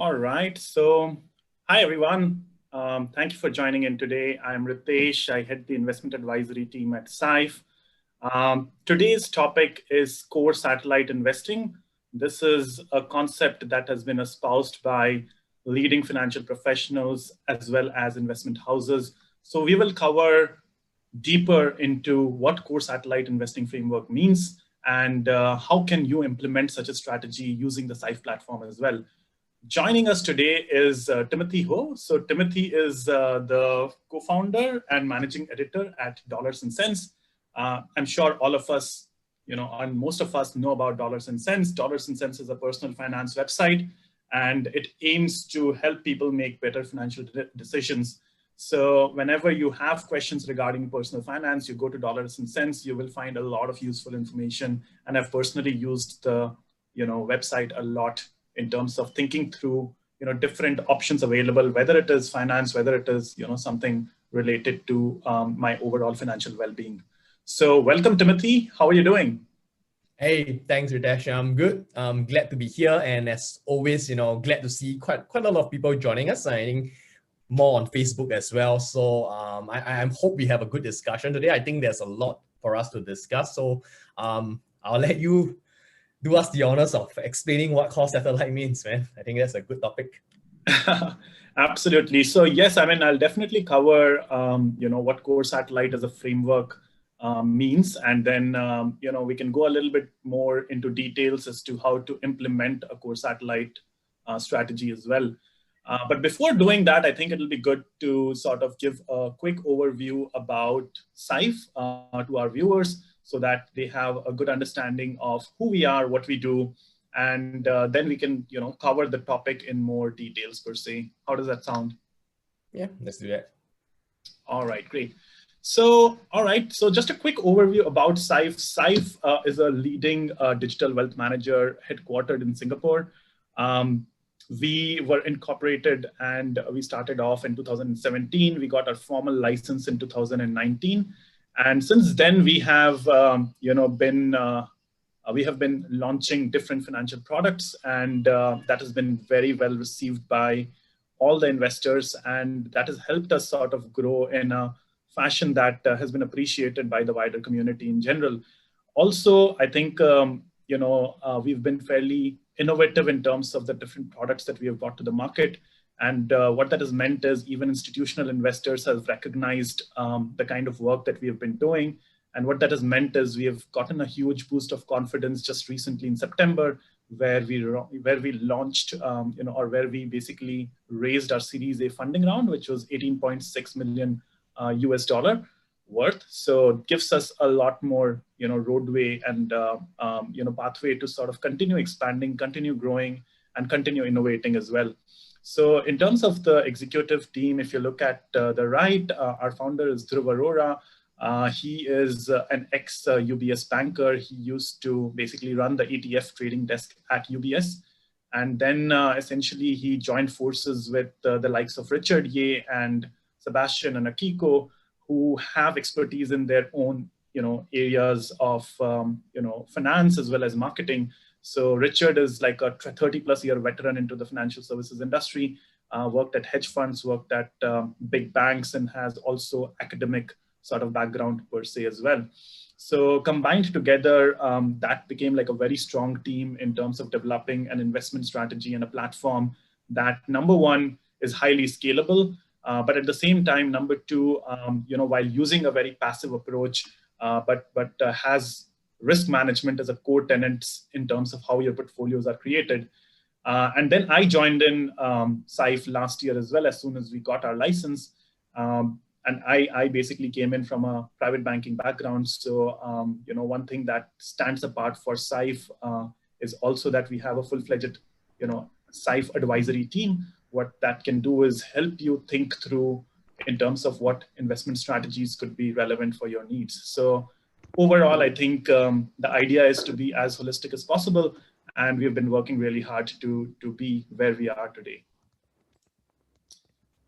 All right. So, hi, everyone. Thank you for joining in today. I'm Ritesh. I head the investment advisory team at Syfe. Today's topic is core satellite investing. This is a concept that has been espoused by leading financial professionals as well as investment houses. So, we will cover deeper into what core satellite investing framework means and how can you implement such a strategy using the Syfe platform as well. Joining us today is Timothy Ho. So Timothy is the co-founder and managing editor at Dollars&Sense. I'm sure all of us, and most of us know about Dollars&Sense. Dollars&Sense is a personal finance website, and it aims to help people make better financial decisions. So whenever you have questions regarding personal finance, you go to Dollars&Sense, you will find a lot of useful information. And I've personally used the website a lot in terms of thinking through different options available, whether it is finance, whether it is something related to my overall financial well-being. So welcome, Timothy. How are you doing? Hey, thanks, Ritesh. I'm good. I'm glad to be here, and as always, glad to see quite a lot of people joining us. I think more on Facebook as well. So I hope we have a good discussion today. I think there's a lot for us to discuss. So I'll let you do us the honors of explaining what core satellite means, man. I think that's a good topic. Absolutely. So yes, I mean, I'll definitely cover, what core satellite as a framework means, and then we can go a little bit more into details as to how to implement a core satellite strategy as well. But before doing that, I think it'll be good to sort of give a quick overview about Syfe to our viewers so that they have a good understanding of who we are, what we do, and then we can cover the topic in more details per se. How does that sound? Yeah, let's do that. All right, great. So, all right. So just a quick overview about Syfe. Syfe is a leading digital wealth manager headquartered in Singapore. We were incorporated and we started off in 2017. We got our formal license in 2019. And since then, we have, we have been launching different financial products, and that has been very well received by all the investors, and that has helped us sort of grow in a fashion that has been appreciated by the wider community in general. Also, I think we've been fairly innovative in terms of the different products that we have brought to the market. And what that has meant is even institutional investors have recognized the kind of work that we have been doing. And what that has meant is we have gotten a huge boost of confidence just recently in September, where we launched, or where we basically raised our Series A funding round, which was 18.6 million US dollar worth. So it gives us a lot more, roadway and, pathway to sort of continue expanding, continue growing, and continue innovating as well. So in terms of the executive team, if you look at the right, our founder is Dhruv Arora. He is an ex-UBS banker. He used to basically run the ETF trading desk at UBS. And then essentially he joined forces with the likes of Richard Ye and Sebastian and Akiko, who have expertise in their own areas of finance as well as marketing. So Richard is like a 30 plus year veteran into the financial services industry, worked at hedge funds, worked at big banks, and has also academic sort of background per se as well. So combined together, that became like a very strong team in terms of developing an investment strategy and a platform that, number one, is highly scalable, but at the same time, number two, while using a very passive approach, but has risk management as a core tenet in terms of how your portfolios are created. And then I joined in Syfe last year as well, as soon as we got our license. And I basically came in from a private banking background. So, one thing that stands apart for Syfe is also that we have a full-fledged, Syfe advisory team. What that can do is help you think through in terms of what investment strategies could be relevant for your needs. So overall, I think the idea is to be as holistic as possible. And we've been working really hard to be where we are today.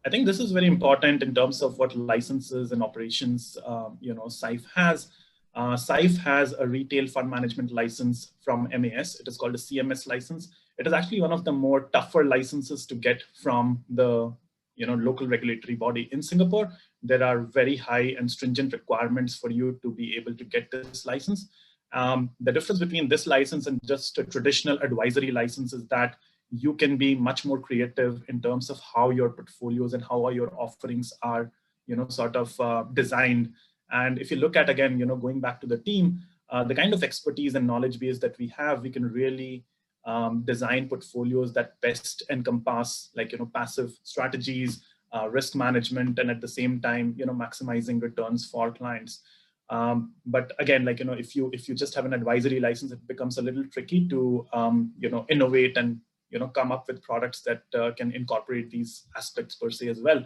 I think this is very important in terms of what licenses and operations, Syfe has. Syfe has a retail fund management license from MAS. It is called a CMS license. it is actually one of the more tougher licenses to get from the local regulatory body in Singapore. There are very high and stringent requirements for you to be able to get this license. The difference between this license and just a traditional advisory license is that you can be much more creative in terms of how your portfolios and how your offerings are, sort of designed. And if you look at, again, going back to the team, the kind of expertise and knowledge base that we have, we can really design portfolios that best encompass, like, passive strategies, risk management, and at the same time, maximizing returns for clients. But again, like, if you just have an advisory license, it becomes a little tricky to, innovate and, come up with products that can incorporate these aspects per se as well.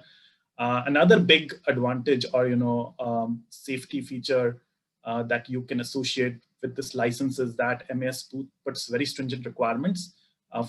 Another big advantage or, safety feature that you can associate with this license is that MAS puts very stringent requirements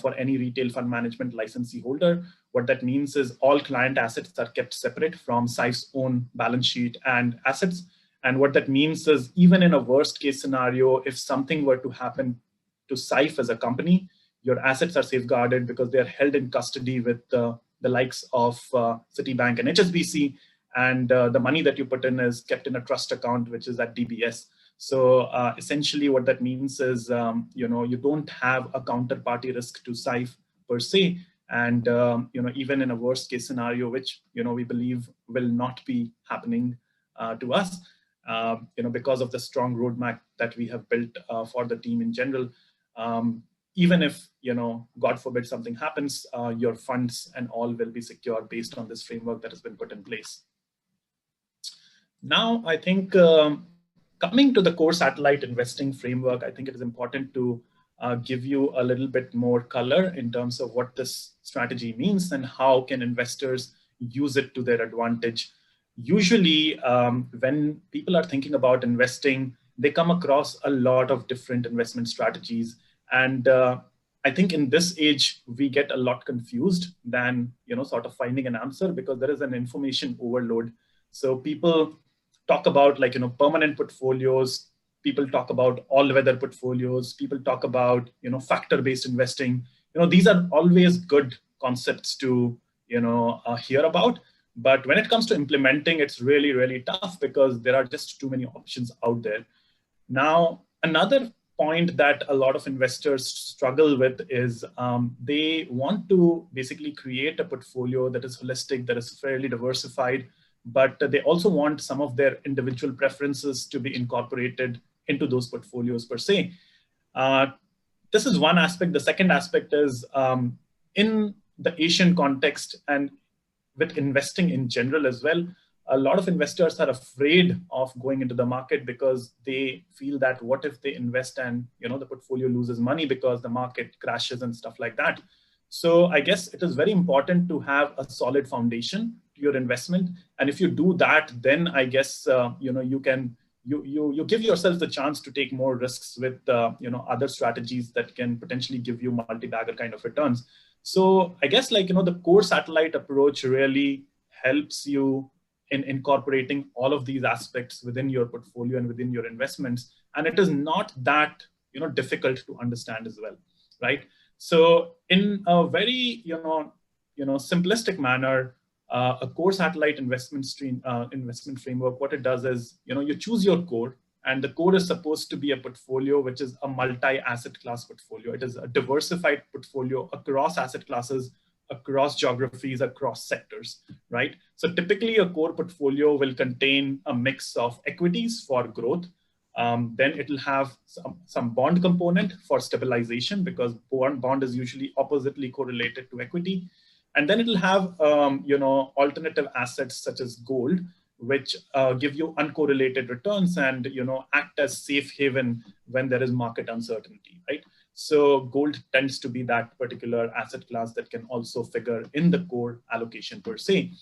for any retail fund management licensee holder. What that means is all client assets are kept separate from Syfe's own balance sheet and assets. And what that means is, even in a worst case scenario, if something were to happen to Syfe as a company, your assets are safeguarded because they are held in custody with the likes of Citibank and HSBC. And the money that you put in is kept in a trust account, which is at DBS. So essentially what that means is, you don't have a counterparty risk to Syfe per se. And, even in a worst case scenario, which, we believe will not be happening to us, because of the strong roadmap that we have built for the team in general. Even if, God forbid something happens, your funds and all will be secure based on this framework that has been put in place. Now, I think coming to the core satellite investing framework, I think it is important to give you a little bit more color in terms of what this strategy means and how can investors use it to their advantage. Usually, when people are thinking about investing, they come across a lot of different investment strategies. And I think in this age, we get a lot confused than, sort of finding an answer, because there is an information overload. So people talk about, like, permanent portfolios. People talk about all-weather portfolios. People talk about, factor-based investing. These are always good concepts to, hear about. But when it comes to implementing, it's really, really tough because there are just too many options out there. Now, another point that a lot of investors struggle with is they want to basically create a portfolio that is holistic, that is fairly diversified, but they also want some of their individual preferences to be incorporated into those portfolios per se. This is one aspect. The second aspect is in the Asian context and with investing in general as well, a lot of investors are afraid of going into the market because they feel that what if they invest and the portfolio loses money because the market crashes and stuff like that. So I guess it is very important to have a solid foundation to your investment, and if you do that, then I guess you can give yourself the chance to take more risks with other strategies that can potentially give you multi-bagger kind of returns. So I guess, like, the core satellite approach really helps you in incorporating all of these aspects within your portfolio and within your investments. And it is not that, difficult to understand as well, right? So in a very, simplistic manner, a core satellite investment framework, what it does is, you choose your core, and the core is supposed to be a portfolio which is a multi-asset class portfolio. It is a diversified portfolio across asset classes, across geographies, across sectors, right? So typically a core portfolio will contain a mix of equities for growth. Then it will have some bond component for stabilization, because bond is usually oppositely correlated to equity. And then it will have, alternative assets such as gold, which give you uncorrelated returns and, act as safe haven when there is market uncertainty, right? So gold tends to be that particular asset class that can also figure in the core allocation per se.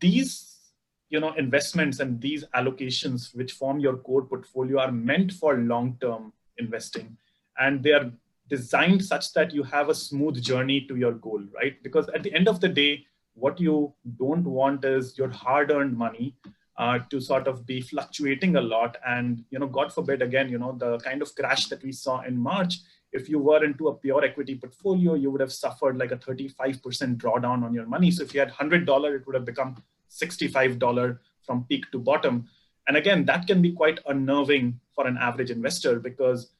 These, investments and these allocations which form your core portfolio are meant for long-term investing, and they are designed such that you have a smooth journey to your goal, right? Because at the end of the day, what you don't want is your hard-earned money to sort of be fluctuating a lot. And, God forbid, again, the kind of crash that we saw in March, if you were into a pure equity portfolio, you would have suffered like a 35% drawdown on your money. So if you had $100, it would have become $65 from peak to bottom. And again, that can be quite unnerving for an average investor, because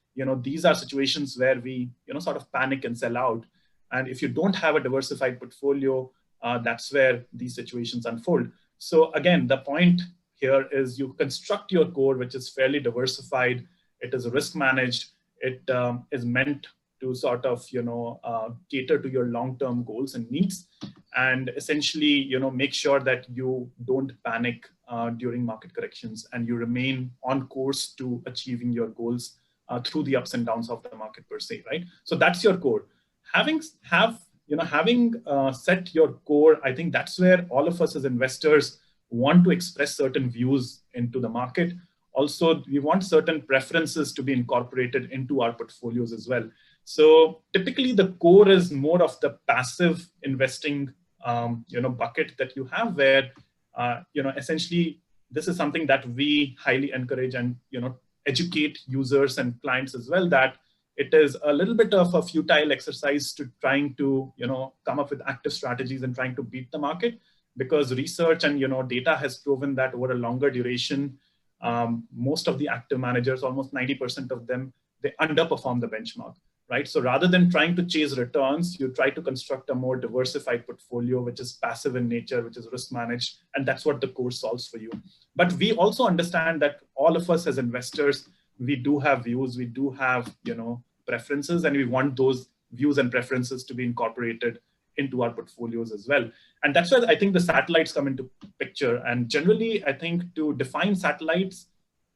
these are situations where we sort of panic and sell out. And if you don't have a diversified portfolio, that's where these situations unfold. So again, the point here is you construct your core, which is fairly diversified. It is risk managed. It is meant to sort of cater to your long-term goals and needs, and essentially make sure that you don't panic during market corrections, and you remain on course to achieving your goals through the ups and downs of the market per se, right? So that's your core. Having set your core, I think that's where all of us as investors want to express certain views into the market. Also, we want certain preferences to be incorporated into our portfolios as well. So typically the core is more of the passive investing bucket that you have, where essentially this is something that we highly encourage and educate users and clients as well, that it is a little bit of a futile exercise to trying to come up with active strategies and trying to beat the market, because research and data has proven that over a longer duration, most of the active managers, almost 90% of them, they underperform the benchmark, right? So rather than trying to chase returns, you try to construct a more diversified portfolio, which is passive in nature, which is risk managed, and that's what the core solves for you. But we also understand that all of us as investors, we do have views, we do have preferences, and we want those views and preferences to be incorporated into our portfolios as well. And that's where I think the satellites come into picture. And generally, I think to define satellites,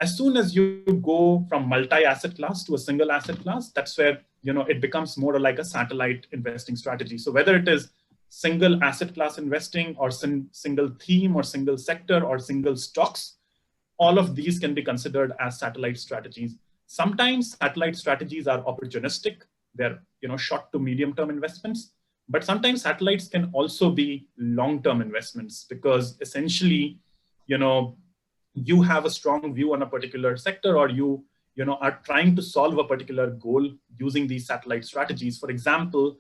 as soon as you go from multi-asset class to a single asset class, that's where it becomes more like a satellite investing strategy. So whether it is single asset class investing or single theme or single sector or single stocks, all of these can be considered as satellite strategies. Sometimes satellite strategies are opportunistic. They're short to medium term investments. But sometimes satellites can also be long-term investments, because essentially, you have a strong view on a particular sector, or you are trying to solve a particular goal using these satellite strategies. For example,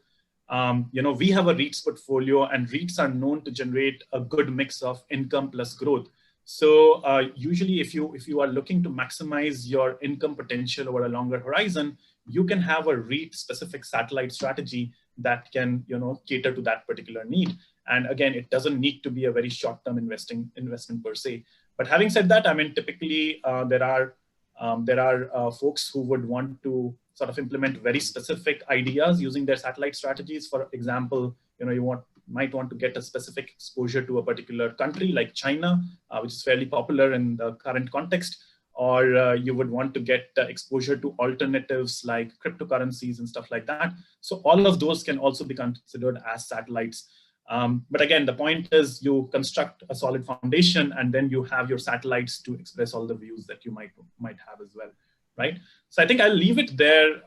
we have a REITs portfolio, and REITs are known to generate a good mix of income plus growth. So usually if you are looking to maximize your income potential over a longer horizon, you can have a REIT specific satellite strategy that can cater to that particular need. And again, it doesn't need to be a very short-term investment per se. But having said that, I mean, typically there are folks who would want to sort of implement very specific ideas using their satellite strategies. For example, you might want to get a specific exposure to a particular country like China, which is fairly popular in the current context. Or you would want to get exposure to alternatives like cryptocurrencies and stuff like that. So all of those can also be considered as satellites. But again, the point is you construct a solid foundation, and then you have your satellites to express all the views that you might have as well, right? So I think I'll leave it there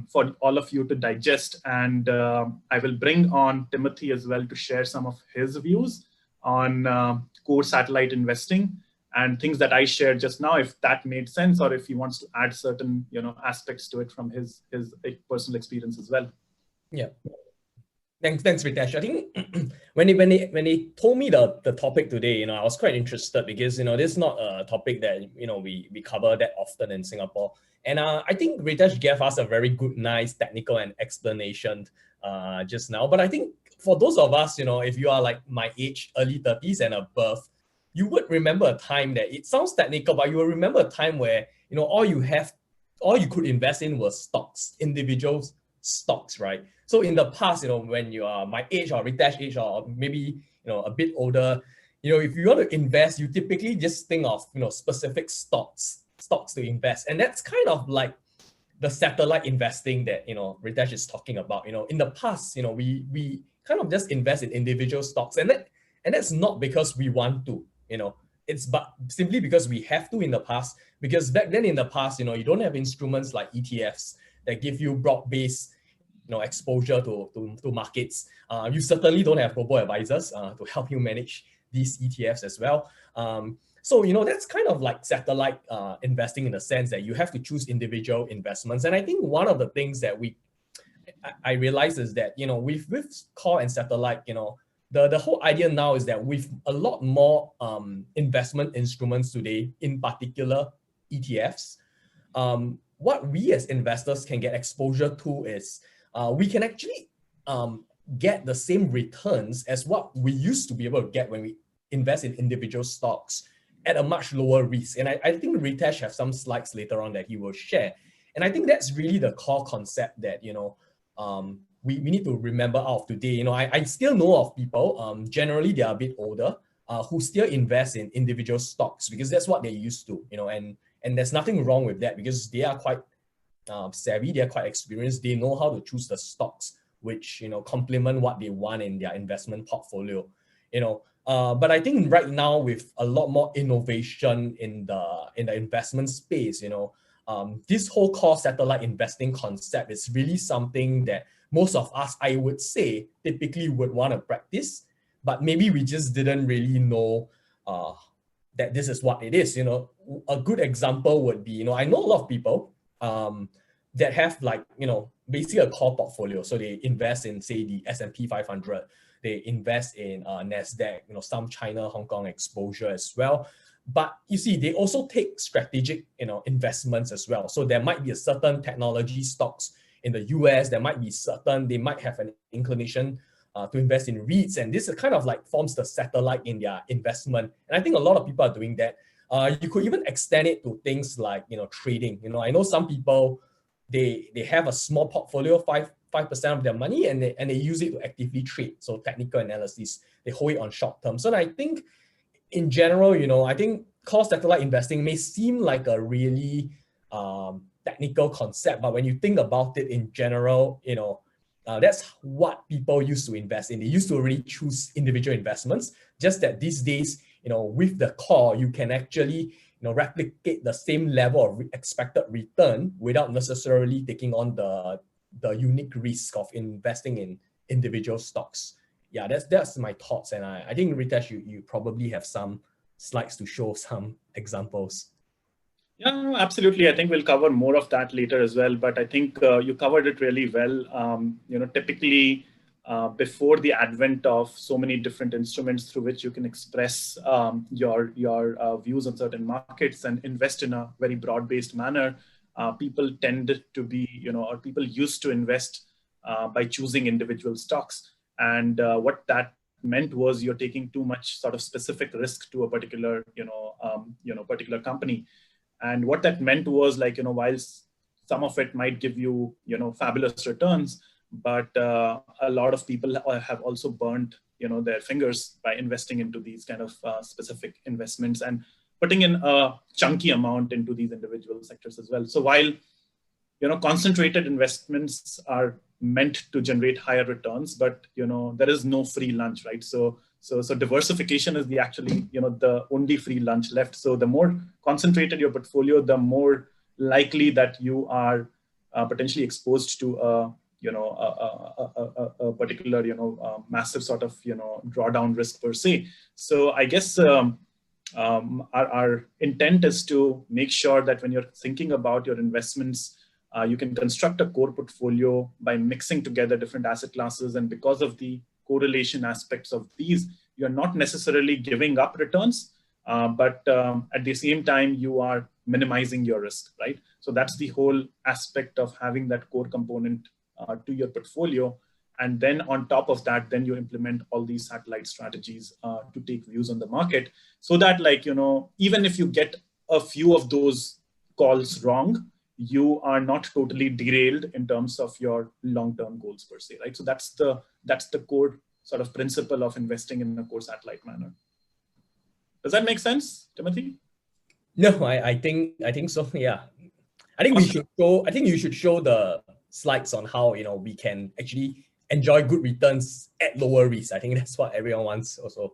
for all of you to digest, and I will bring on Timothy as well to share some of his views on core satellite investing and things that I shared just now, if that made sense, or if he wants to add certain aspects to it from his personal experience as well. Yeah. Thanks, Ritesh. I think when he told me the topic today, I was quite interested, because this is not a topic that we cover that often in Singapore. And I think Ritesh gave us a very good, nice technical and explanation just now. But I think for those of us, if you are like my age, early 30s and above, you would remember a time that it sounds technical, but you will remember a time where all you could invest in was stocks, individual stocks, right? So in the past, when you are my age or Ritesh age, or maybe a bit older, if you want to invest, you typically just think of specific stocks to invest, and that's kind of like the satellite investing that Ritesh is talking about. In the past, we kind of just invest in individual stocks, and that's not because we want to. It's but simply because we have to in the past, because back then in the past, you don't have instruments like ETFs that give you broad-based exposure to markets. You certainly don't have robo-advisors to help you manage these ETFs as well. So that's kind of like satellite investing, in the sense that you have to choose individual investments. And I think one of the things that we I realized is that, you know, with core and satellite, you know, the whole idea now is that with a lot more investment instruments today, in particular ETFs, what we as investors can get exposure to is we can actually get the same returns as what we used to be able to get when we invest in individual stocks at a much lower risk. And I think Ritesh has some slides later on that he will share. And I think that's really the core concept that, you know, we need to remember out of today. You know, I still know of people, generally they are a bit older, who still invest in individual stocks because that's what they used to, you know, and there's nothing wrong with that because they are quite savvy, they are quite experienced, they know how to choose the stocks which, you know, complement what they want in their investment portfolio, you know. But I think right now with a lot more innovation in the investment space, you know, this whole core satellite investing concept is really something that most of us, I would say, typically would want to practice, but maybe we just didn't really know that this is what it is. You know, a good example would be, you know, I know a lot of people that have, like, you know, basically a core portfolio. So they invest in, say, the S&P 500, they invest in NASDAQ, you know, some China, Hong Kong exposure as well. But you see, they also take strategic, you know, investments as well. So there might be a certain technology stocks in the US, there might be certain, they might have an inclination to invest in REITs. And this kind of like forms the satellite in their investment. And I think a lot of people are doing that. You could even extend it to things like, you know, trading. You know, I know some people, they have a small portfolio, 5% of their money, and they use it to actively trade. So technical analysis, they hold it on short term. So I think in general, you know, I think core satellite investing may seem like a really technical concept, but when you think about it in general, you know, that's what people used to invest in. They used to really choose individual investments, just that these days, you know, with the core, you can actually, you know, replicate the same level of expected return without necessarily taking on the unique risk of investing in individual stocks. Yeah, that's my thoughts. And I think, Ritesh, you probably have some slides to show some examples. Yeah, absolutely. I think we'll cover more of that later as well. But I think you covered it really well. You know, typically before the advent of so many different instruments through which you can express your views on certain markets and invest in a very broad-based manner, people tend to be, you know, or people used to invest by choosing individual stocks. And what that meant was you're taking too much sort of specific risk to a particular, particular company. And what that meant was, like, you know, while some of it might give you, you know, fabulous returns, but a lot of people have also burned, you know, their fingers by investing into these kind of specific investments and putting in a chunky amount into these individual sectors as well. So while, you know, concentrated investments are meant to generate higher returns, but, you know, there is no free lunch, right? So diversification is actually, you know, the only free lunch left. So the more concentrated your portfolio, the more likely that you are potentially exposed to a particular, you know, massive sort of, you know, drawdown risk per se. So I guess our intent is to make sure that when you're thinking about your investments, you can construct a core portfolio by mixing together different asset classes. And because of the correlation aspects of these, you're not necessarily giving up returns, but at the same time, you are minimizing your risk, right? So that's the whole aspect of having that core component to your portfolio. And then on top of that, then you implement all these satellite strategies to take views on the market so that, like, you know, even if you get a few of those calls wrong, you are not totally derailed in terms of your long-term goals per se, right? So that's the core sort of principle of investing in a core satellite manner. Does that make sense, Timothy? No, I think so. Yeah, I think awesome. I think you should show the slides on how, you know, we can actually enjoy good returns at lower risk. I think that's what everyone wants also.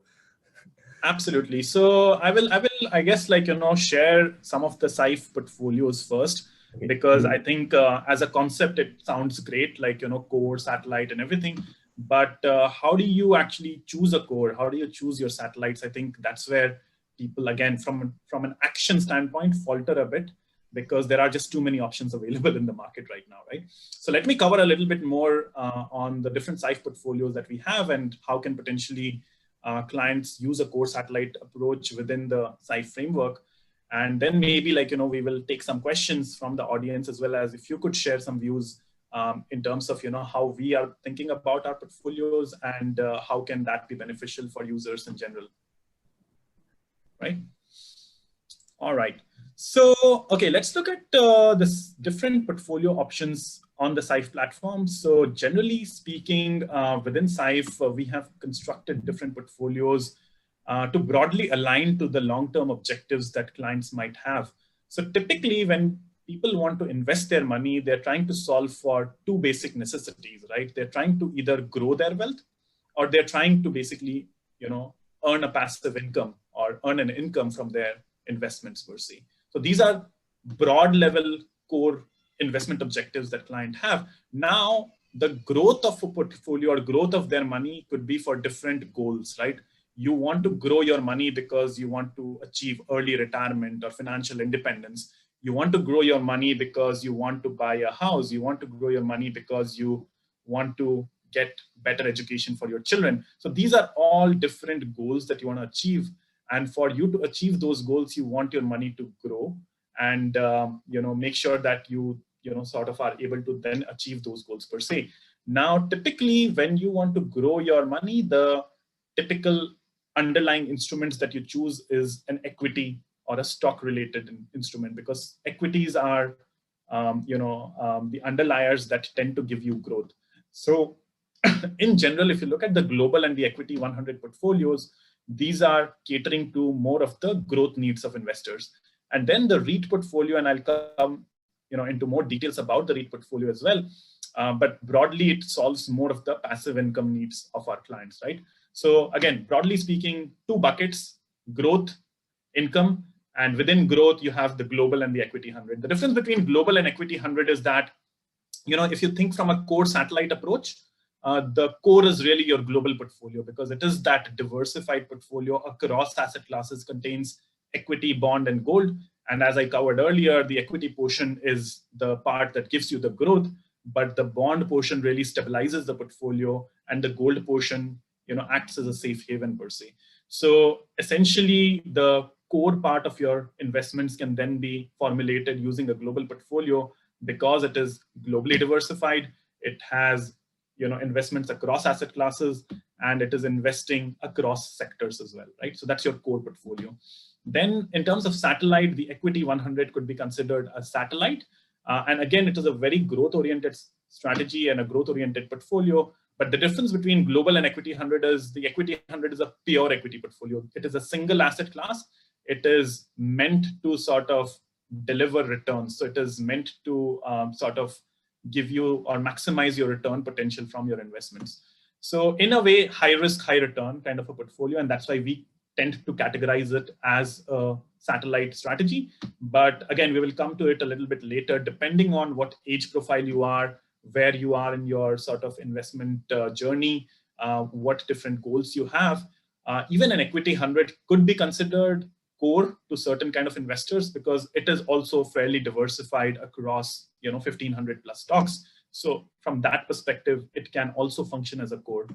Absolutely. So I will, I guess, like, you know, share some of the Syfe portfolios first. Okay. Because I think as a concept, it sounds great, like, you know, core, satellite and everything. But how do you actually choose a core? How do you choose your satellites? I think that's where people, again, from an action standpoint, falter a bit. because there are just too many options available in the market right now, right? So let me cover a little bit more on the different Syfe portfolios that we have and how can potentially clients use a core satellite approach within the Syfe framework. And then maybe we will take some questions from the audience, as well as if you could share some views in terms of, how we are thinking about our portfolios and how can that be beneficial for users in general, right? All right. So, okay, let's look at this different portfolio options on the Syfe platform. So generally speaking, within Syfe, we have constructed different portfolios to broadly align to the long-term objectives that clients might have. So typically when people want to invest their money, they're trying to solve for two basic necessities, right? They're trying to either grow their wealth, or they're trying to basically, earn a passive income or earn an income from their investments per se. So these are broad level core investment objectives that clients have. Now, the growth of a portfolio or growth of their money could be for different goals, right? You want to grow your money because you want to achieve early retirement or financial independence. You want to grow your money because you want to buy a house. You want to grow your money because you want to get better education for your children. So these are all different goals that you want to achieve. And for you to achieve those goals, you want your money to grow and make sure that you sort of are able to then achieve those goals per se. Now, typically, when you want to grow your money, the typical underlying instruments that you choose is an equity or a stock-related instrument, because equities are the underliers that tend to give you growth. So in general, if you look at the global and the equity 100 portfolios, these are catering to more of the growth needs of investors. And then the REIT portfolio, and I'll come into more details about the REIT portfolio as well. But broadly, it solves more of the passive income needs of our clients, right? So again, broadly speaking, two buckets: growth, income, and within growth, you have the global and the equity 100. The difference between global and equity 100 is that, if you think from a core satellite approach, the core is really your global portfolio, because it is that diversified portfolio across asset classes, contains equity, bond, and gold. And as I covered earlier, the equity portion is the part that gives you the growth, but the bond portion really stabilizes the portfolio, and the gold portion, acts as a safe haven per se. So essentially, the core part of your investments can then be formulated using a global portfolio, because it is globally diversified. It has investments across asset classes, and it is investing across sectors as well, right? So that's your core portfolio. Then in terms of satellite, the equity 100 could be considered a satellite. And again, it is a very growth-oriented strategy and a growth-oriented portfolio. But the difference between global and equity 100 is the equity 100 is a pure equity portfolio. It is a single asset class. It is meant to sort of deliver returns. So it is meant to sort of give you or maximize your return potential from your investments. So in a way, high risk, high return kind of a portfolio. And that's why we tend to categorize it as a satellite strategy. But again, we will come to it a little bit later, depending on what age profile you are, where you are in your sort of investment journey, what different goals you have. Even an equity 100 could be considered core to certain kind of investors, because it is also fairly diversified across 1,500 plus stocks. So from that perspective, it can also function as a core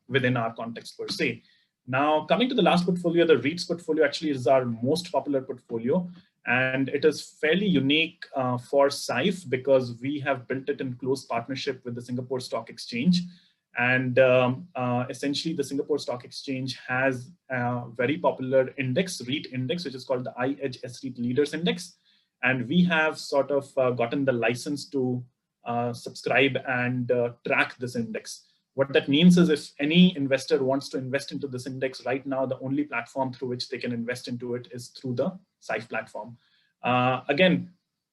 within our context per se. Now, coming to the last portfolio, the REITs portfolio actually is our most popular portfolio, and it is fairly unique for Syfe because we have built it in close partnership with the Singapore Stock Exchange. And essentially, the Singapore Stock Exchange has a very popular index, REIT index, which is called the IHS REIT Leaders Index. And we have sort of gotten the license to subscribe and track this index. What that means is if any investor wants to invest into this index right now, the only platform through which they can invest into it is through the Syfe platform. Again,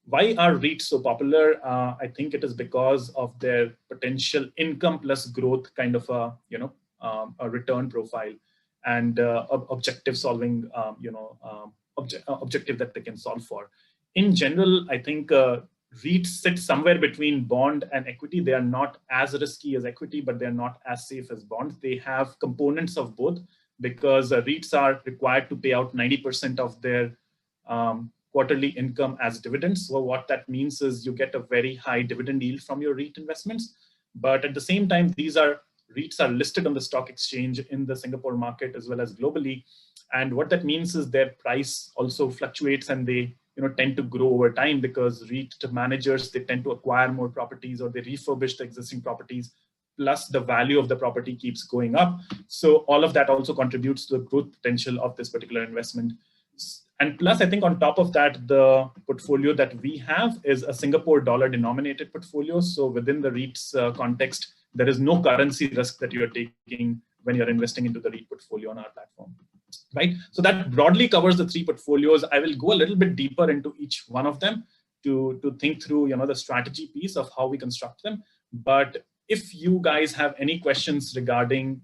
why are REITs so popular? I think it is because of their potential income plus growth kind of a return profile and objective solving, objective that they can solve for. In general, I think REITs sit somewhere between bond and equity. They are not as risky as equity, but they're not as safe as bonds. They have components of both, because REITs are required to pay out 90% of their quarterly income as dividends. So what that means is you get a very high dividend yield from your REIT investments. But at the same time, REITs are listed on the stock exchange in the Singapore market as well as globally. And what that means is their price also fluctuates, and they tend to grow over time, because REIT managers, they tend to acquire more properties, or they refurbish the existing properties, plus the value of the property keeps going up. So all of that also contributes to the growth potential of this particular investment. And plus, I think on top of that, the portfolio that we have is a Singapore dollar denominated portfolio. So within the REITs context, there is no currency risk that you're taking when you're investing into the REIT portfolio on our platform, right? So that broadly covers the three portfolios. I will go a little bit deeper into each one of them to think through, the strategy piece of how we construct them. But if you guys have any questions regarding,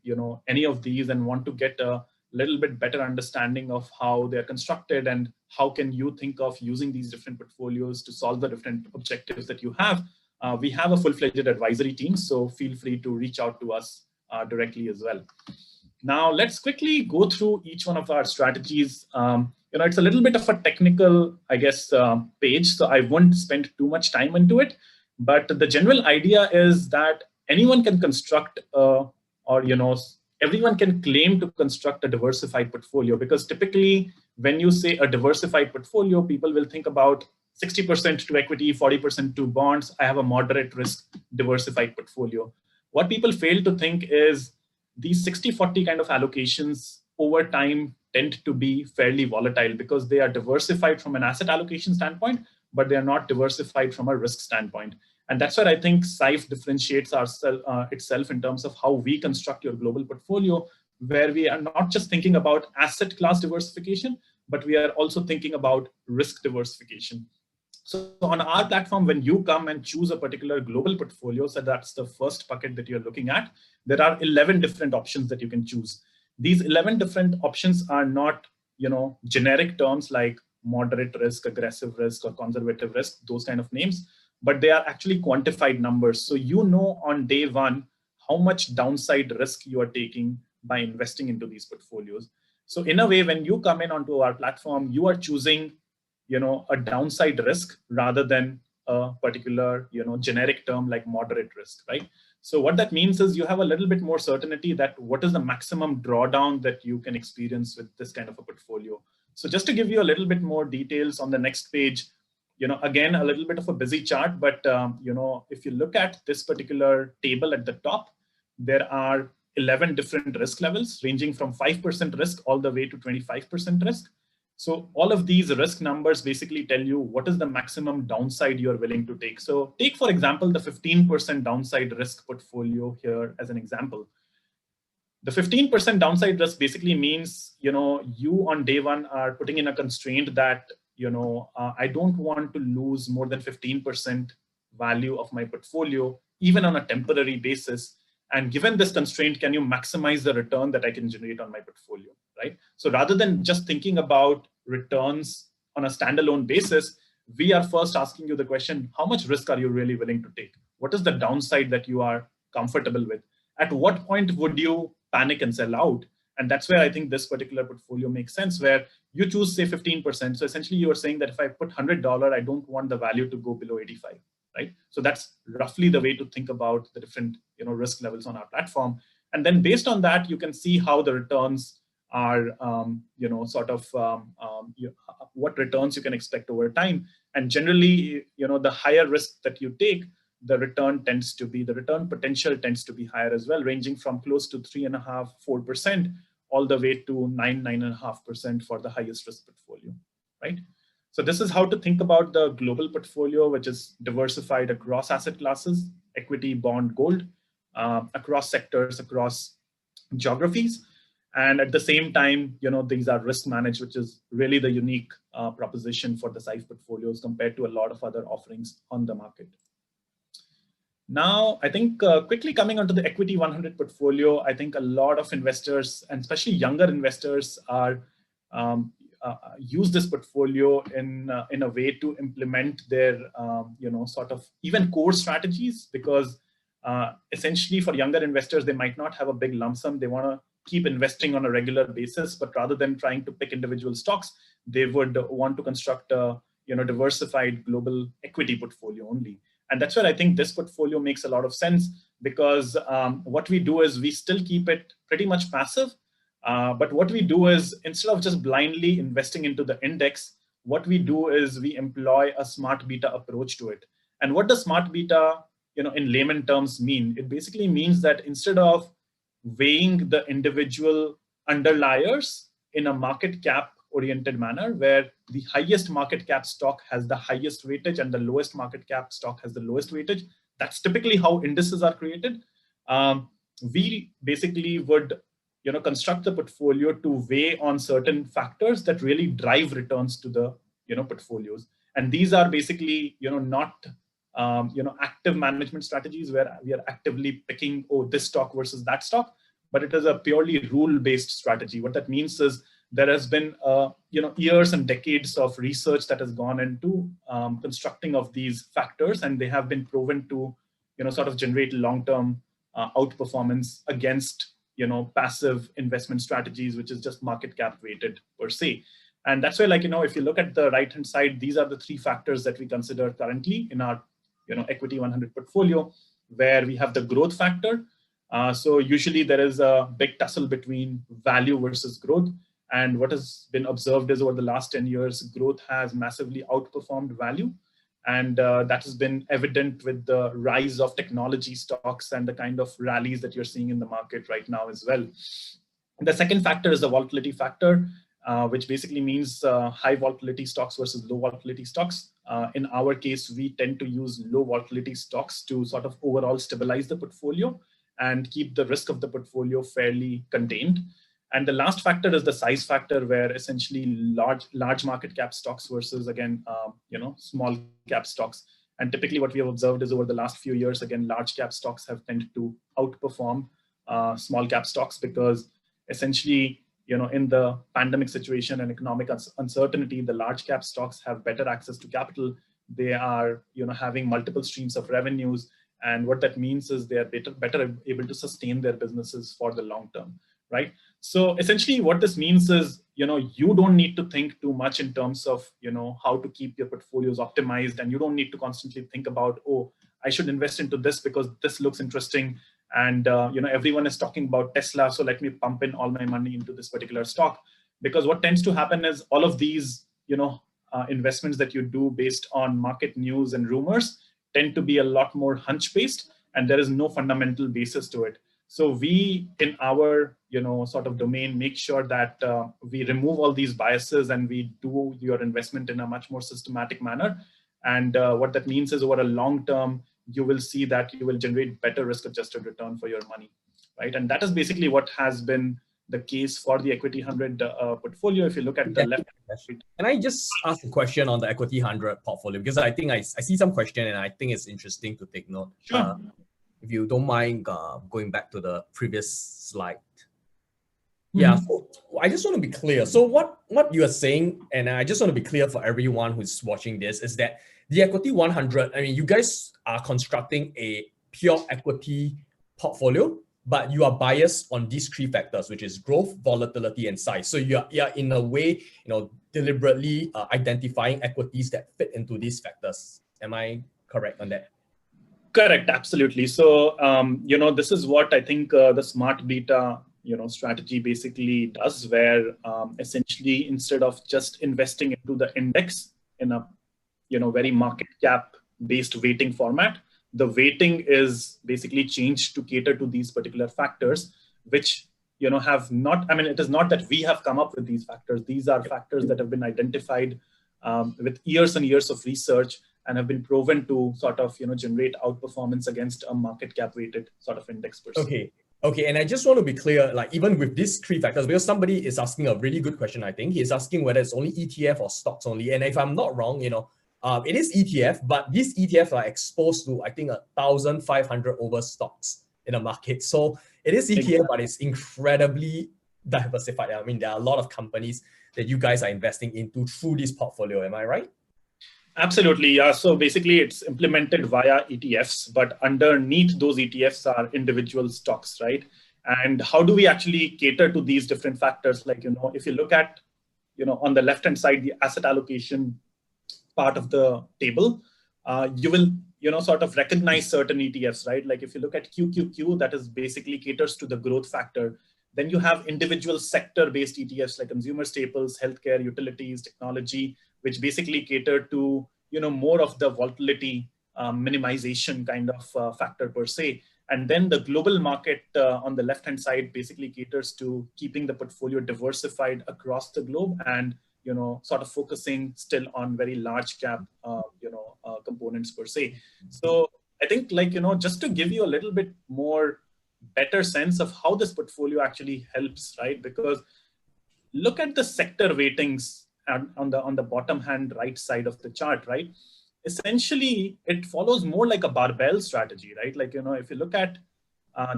any of these and want to get a little bit better understanding of how they're constructed and how can you think of using these different portfolios to solve the different objectives that you have, we have a full-fledged advisory team. So feel free to reach out to us directly as well. Now, let's quickly go through each one of our strategies. It's a little bit of a technical, I guess, page, so I won't spend too much time into it. But the general idea is that anyone can construct, everyone can claim to construct a diversified portfolio, because typically when you say a diversified portfolio, people will think about 60% to equity, 40% to bonds. I have a moderate risk diversified portfolio. What people fail to think is these 60-40 kind of allocations over time tend to be fairly volatile, because they are diversified from an asset allocation standpoint, but they are not diversified from a risk standpoint. And that's where I think Syfe differentiates itself in terms of how we construct your global portfolio, where we are not just thinking about asset class diversification, but we are also thinking about risk diversification. So on our platform, when you come and choose a particular global portfolio, so that's the first bucket that you're looking at, there are 11 different options that you can choose. These 11 different options are not, generic terms like moderate risk, aggressive risk, or conservative risk, those kind of names, but they are actually quantified numbers. So on day one, how much downside risk you are taking by investing into these portfolios. So in a way, when you come in onto our platform, you are choosing a downside risk rather than a particular, generic term like moderate risk, right? So what that means is you have a little bit more certainty that what is the maximum drawdown that you can experience with this kind of a portfolio. So just to give you a little bit more details on the next page, again, a little bit of a busy chart, but, if you look at this particular table at the top, there are 11 different risk levels ranging from 5% risk all the way to 25% risk. So all of these risk numbers basically tell you what is the maximum downside you're willing to take. So take, for example, the 15% downside risk portfolio here as an example. The 15% downside risk basically means, you on day one are putting in a constraint that, I don't want to lose more than 15% value of my portfolio, even on a temporary basis. And given this constraint, can you maximize the return that I can generate on my portfolio, right? So rather than just thinking about returns on a standalone basis, we are first asking you the question, how much risk are you really willing to take? What is the downside that you are comfortable with? At what point would you panic and sell out? And that's where I think this particular portfolio makes sense, where you choose, say, 15%. So essentially you are saying that if I put $100, I don't want the value to go below 85. Right? So that's roughly the way to think about the different risk levels on our platform. And then based on that, you can see how the returns are, what returns you can expect over time. And generally, the higher risk that you take, the return potential tends to be higher as well, ranging from close to 3.5%, 4%, all the way to 9.5% for the highest risk portfolio, right? So this is how to think about the global portfolio, which is diversified across asset classes, equity, bond, gold, across sectors, across geographies. And at the same time, these are risk managed, which is really the unique proposition for the Scythe portfolios compared to a lot of other offerings on the market. Now, I think quickly coming onto the equity 100 portfolio, I think a lot of investors, and especially younger investors, are use this portfolio in a way to implement their sort of even core strategies, because essentially for younger investors, they might not have a big lump sum. They want to keep investing on a regular basis, but rather than trying to pick individual stocks, they would want to construct a diversified global equity portfolio only. And that's where I think this portfolio makes a lot of sense, because what we do is we still keep it pretty much passive. But what we do is, instead of just blindly investing into the index, what we do is we employ a smart beta approach to it. And what does smart beta, in layman terms mean? It basically means that instead of weighing the individual underliers in a market cap oriented manner, where the highest market cap stock has the highest weightage and the lowest market cap stock has the lowest weightage, that's typically how indices are created. We basically would construct the portfolio to weigh on certain factors that really drive returns to the portfolios. And these are basically not active management strategies where we are actively picking, oh, this stock versus that stock, but it is a purely rule-based strategy. What that means is there has been years and decades of research that has gone into constructing of these factors, and they have been proven to sort of generate long-term outperformance against passive investment strategies, which is just market cap weighted per se. And that's why, if you look at the right hand side, these are the three factors that we consider currently in our equity 100 portfolio, where we have the growth factor. So usually there is a big tussle between value versus growth. And what has been observed is over the last 10 years, growth has massively outperformed value. And that has been evident with the rise of technology stocks and the kind of rallies that you're seeing in the market right now as well. The second factor is the volatility factor, which basically means high volatility stocks versus low volatility stocks. In our case, we tend to use low volatility stocks to sort of overall stabilize the portfolio and keep the risk of the portfolio fairly contained. And the last factor is the size factor, where essentially large market cap stocks versus, again, small cap stocks. And typically what we have observed is over the last few years, again, large cap stocks have tended to outperform small cap stocks, because essentially, in the pandemic situation and economic uncertainty, the large cap stocks have better access to capital. They are, having multiple streams of revenues. And what that means is they are better able to sustain their businesses for the long term, right? So essentially what this means is, you don't need to think too much in terms of, how to keep your portfolios optimized. And you don't need to constantly think about, oh, I should invest into this because this looks interesting. And, everyone is talking about Tesla, so let me pump in all my money into this particular stock. Because what tends to happen is all of these, investments that you do based on market news and rumors tend to be a lot more hunch-based, and there is no fundamental basis to it. So we, in our sort of domain, make sure that we remove all these biases and we do your investment in a much more systematic manner. And what that means is, over a long term, you will see that you will generate better risk-adjusted return for your money, right? And that is basically what has been the case for the Equity 100 portfolio. If you look at the left. Can I just ask a question on the Equity 100 portfolio? Because I think I see some question and I think it's interesting to take note. Sure. If you don't mind going back to the previous slide. Yeah, so I just want to be clear. So what you are saying, and I just want to be clear for everyone who's watching this, is that the Equity 100, I mean, you guys are constructing a pure equity portfolio, but you are biased on these three factors, which is growth, volatility, and size. So you're in a way, deliberately identifying equities that fit into these factors. Am I correct on that? Correct, absolutely. So, this is what I think the smart beta, strategy basically does, where essentially instead of just investing into the index in a, very market cap based weighting format, the weighting is basically changed to cater to these particular factors, which, have not, it is not that we have come up with these factors. These are factors that have been identified with years and years of research and have been proven to sort of, generate outperformance against a market cap weighted sort of index per se. Okay, and I just want to be clear, like even with these three factors, because somebody is asking a really good question, I think. He's asking whether it's only ETF or stocks only. And if I'm not wrong, it is ETF, but these ETFs are exposed to, I think, 1,500 over stocks in the market. So it is ETF, but it's incredibly diversified. I mean, there are a lot of companies that you guys are investing into through this portfolio. Am I right? Absolutely, yeah. So basically it's implemented via ETFs, but underneath those ETFs are individual stocks, right? And how do we actually cater to these different factors? Like, if you look at, on the left-hand side, the asset allocation part of the table, you will, sort of recognize certain ETFs, right? Like if you look at QQQ, that is basically caters to the growth factor. Then you have individual sector-based ETFs like consumer staples, healthcare, utilities, technology, which basically cater to, more of the volatility minimization kind of factor per se. And then the global market on the left-hand side basically caters to keeping the portfolio diversified across the globe and, sort of focusing still on very large cap, components per se. So I think just to give you a little bit more better sense of how this portfolio actually helps, right? Because look at the sector weightings on the bottom hand right side of the chart, right? Essentially, it follows more like a barbell strategy, right? Like, if you look at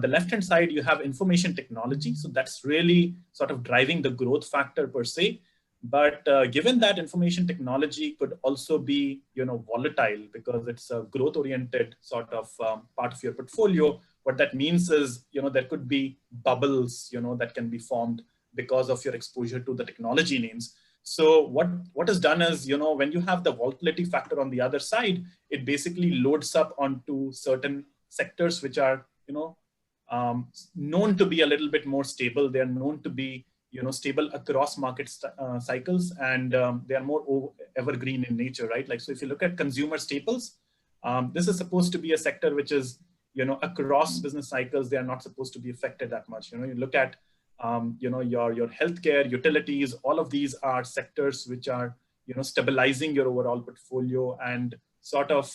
the left-hand side, you have information technology. So that's really sort of driving the growth factor per se. But given that information technology could also be, volatile because it's a growth-oriented sort of part of your portfolio, what that means is, there could be bubbles, that can be formed because of your exposure to the technology names. So what is done is, when you have the volatility factor on the other side, it basically loads up onto certain sectors which are, known to be a little bit more stable. They're known to be, stable across market cycles, and they are more evergreen in nature, right? Like, so if you look at consumer staples, this is supposed to be a sector which is, across business cycles, they are not supposed to be affected that much. You look at, your healthcare, utilities, all of these are sectors which are, stabilizing your overall portfolio and sort of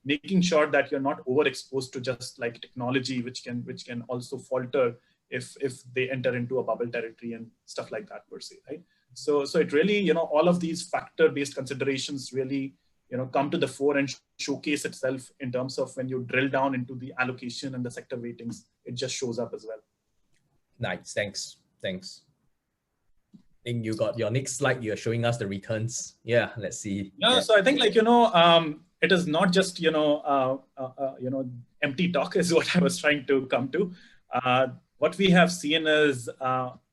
making sure that you're not overexposed to just like technology, which can also falter if they enter into a bubble territory and stuff like that per se, right? So it really, all of these factor-based considerations really, come to the fore and showcase itself in terms of when you drill down into the allocation and the sector weightings, it just shows up as well. Nice, thanks. I think you got your next slide. You're showing us the returns. Yeah, let's see. Yeah, so I think it is not just empty talk is what I was trying to come to. What we have seen is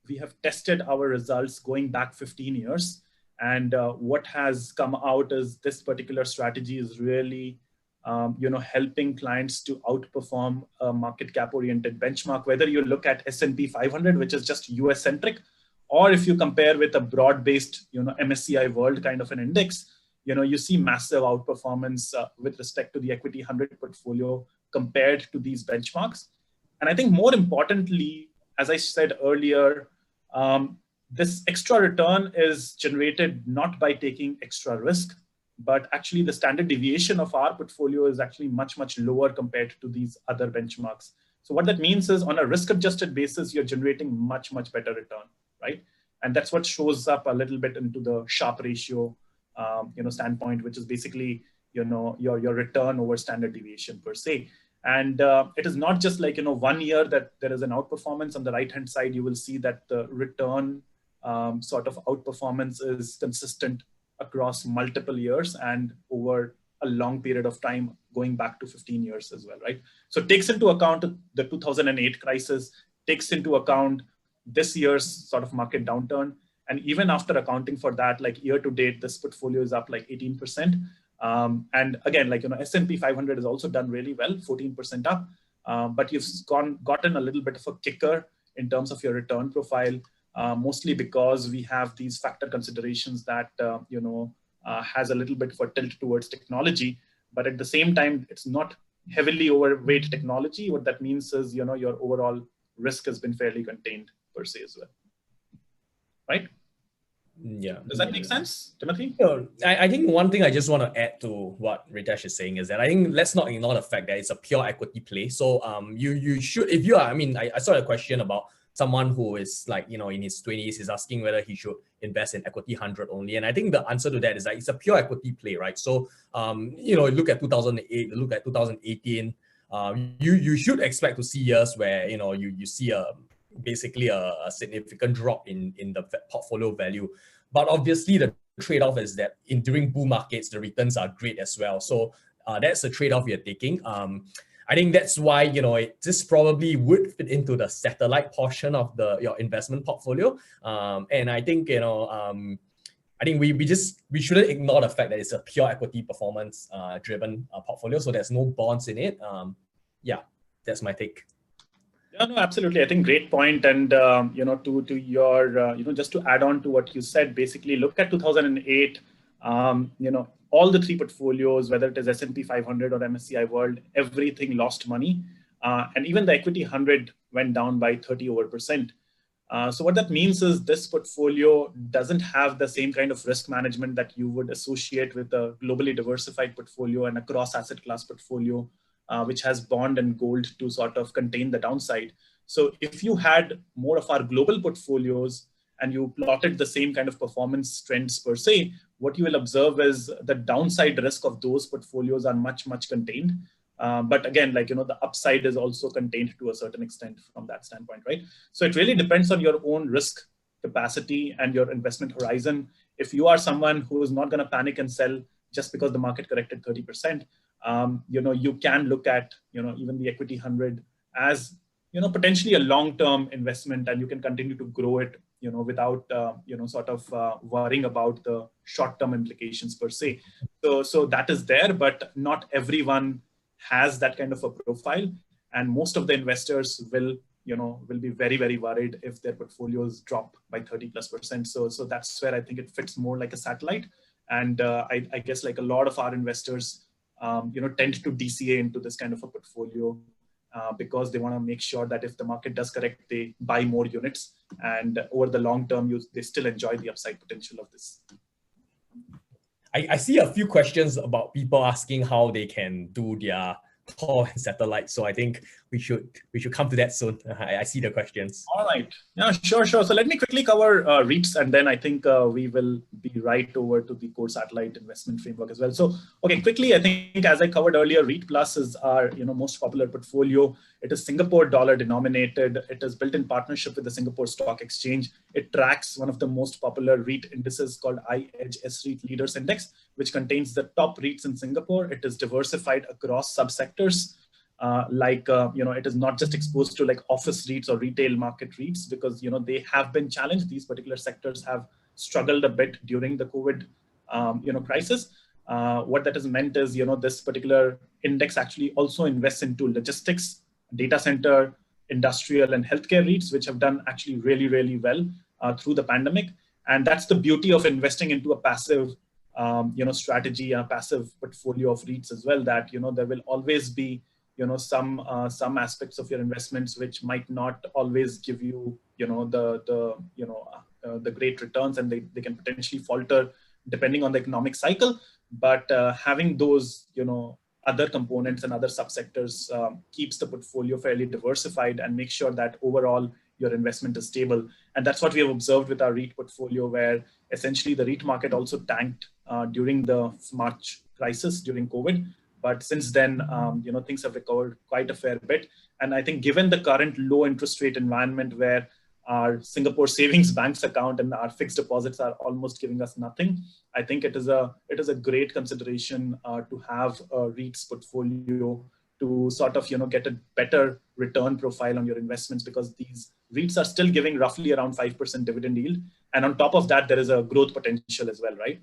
we have tested our results going back 15 years. And what has come out is this particular strategy is really, helping clients to outperform a market cap oriented benchmark, whether you look at S&P 500, which is just US centric, or if you compare with a broad-based, MSCI World kind of an index, you see massive outperformance with respect to the equity 100 portfolio compared to these benchmarks. And I think more importantly, as I said earlier, this extra return is generated not by taking extra risk, but actually the standard deviation of our portfolio is actually much, much lower compared to these other benchmarks. So what that means is on a risk-adjusted basis, you're generating much, much better return, right? And that's what shows up a little bit into the Sharpe ratio, standpoint, which is basically, your return over standard deviation per se. And it is not just like, 1 year that there is an outperformance. On the right-hand side, you will see that the return sort of outperformance is consistent across multiple years and over a long period of time, going back to 15 years as well, right? So it takes into account the 2008 crisis, takes into account this year's sort of market downturn. And even after accounting for that, like year to date, this portfolio is up like 18%. And again, like, S&P 500 has also done really well, 14% up. But you've gotten a little bit of a kicker in terms of your return profile, mostly because we have these factor considerations that, has a little bit of a tilt towards technology. But at the same time, it's not heavily overweight technology. What that means is, your overall risk has been fairly contained per se as well. Right? Yeah. Does that make sense, Timothy? I think one thing I just want to add to what Ritesh is saying is that I think let's not ignore the fact that it's a pure equity play. So you should, if you are, I saw a question about someone who is like, in his 20s is asking whether he should invest in equity 100 only. And I think the answer to that is that it's a pure equity play, right? So, look at 2008, look at 2018, you should expect to see years where, you see basically a significant drop in the portfolio value. But obviously the trade-off is that during bull markets, the returns are great as well. So that's the trade-off you're taking. I think that's why, you know, this probably would fit into the satellite portion of your investment portfolio. And I think, you know, I think we shouldn't ignore the fact that it's a pure equity performance driven portfolio. So there's no bonds in it. Yeah, that's my take. Yeah, no, absolutely. I think great point. And, you know, to your, you know, just to add on to what you said, basically look at 2008, you know, all the three portfolios, whether it is S&P 500 or MSCI World, everything lost money. And even the equity 100 went down by 30%. So what that means is this portfolio doesn't have the same kind of risk management that you would associate with a globally diversified portfolio and a cross asset class portfolio, which has bond and gold to sort of contain the downside. So if you had more of our global portfolios and you plotted the same kind of performance trends per se, what you will observe is the downside risk of those portfolios are much, much contained. But again, like, you know, the upside is also contained to a certain extent from that standpoint, right? So it really depends on your own risk capacity and your investment horizon. If you are someone who is not going to panic and sell just because the market corrected 30%, you know, you can look at, you know, even the equity 100 as, you know, potentially a long-term investment, and you can continue to grow it, you know, without, you know, sort of worrying about the short-term implications per se. So that is there, but not everyone has that kind of a profile, and most of the investors will, you know, will be very, very worried if their portfolios drop by 30+%. So that's where I think it fits more like a satellite. And I guess like a lot of our investors, you know, tend to DCA into this kind of a portfolio because they want to make sure that if the market does correct, they buy more units, and over the long term, they still enjoy the upside potential of this. I see a few questions about people asking how they can do their core and satellite. So I think we should come to that soon. I see the questions. All right. Yeah, sure. So let me quickly cover REITs, and then I think we will be right over to the core satellite investment framework as well. So, okay, quickly, I think as I covered earlier, REIT Plus is our, you know, most popular portfolio. It is Singapore dollar denominated. It is built in partnership with the Singapore Stock Exchange. It tracks one of the most popular REIT indices called iEdge S-REIT Leaders Index, which contains the top REITs in Singapore. It is diversified across subsectors. You know, it is not just exposed to like office REITs or retail market REITs, because, you know, they have been challenged. These particular sectors have struggled a bit during the COVID, you know, crisis. What that has meant is, you know, this particular index actually also invests into logistics, data center, industrial, and healthcare REITs, which have done actually really, really well through the pandemic. And that's the beauty of investing into a passive, you know, strategy, a passive portfolio of REITs as well, that, you know, there will always be, you know, some aspects of your investments which might not always give you, you know, the great returns, and they can potentially falter depending on the economic cycle. But having those, you know, other components and other subsectors keeps the portfolio fairly diversified and makes sure that overall your investment is stable. And that's what we have observed with our REIT portfolio, where essentially the REIT market also tanked during the March crisis during COVID. But since then, you know, things have recovered quite a fair bit. And I think given the current low interest rate environment, where our Singapore savings banks account and our fixed deposits are almost giving us nothing, I think it is a great consideration to have a REITs portfolio to sort of, you know, get a better return profile on your investments, because these REITs are still giving roughly around 5% dividend yield. And on top of that, there is a growth potential as well, right?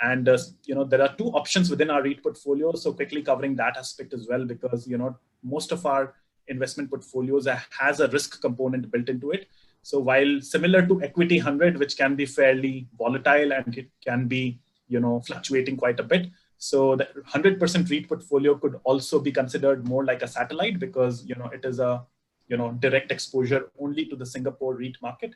And, you know, there are two options within our REIT portfolio. So quickly covering that aspect as well, because, you know, most of our investment portfolios has a risk component built into it. So while similar to equity 100, which can be fairly volatile and it can be, you know, fluctuating quite a bit. So the 100% REIT portfolio could also be considered more like a satellite, because, you know, it is a, you know, direct exposure only to the Singapore REIT market.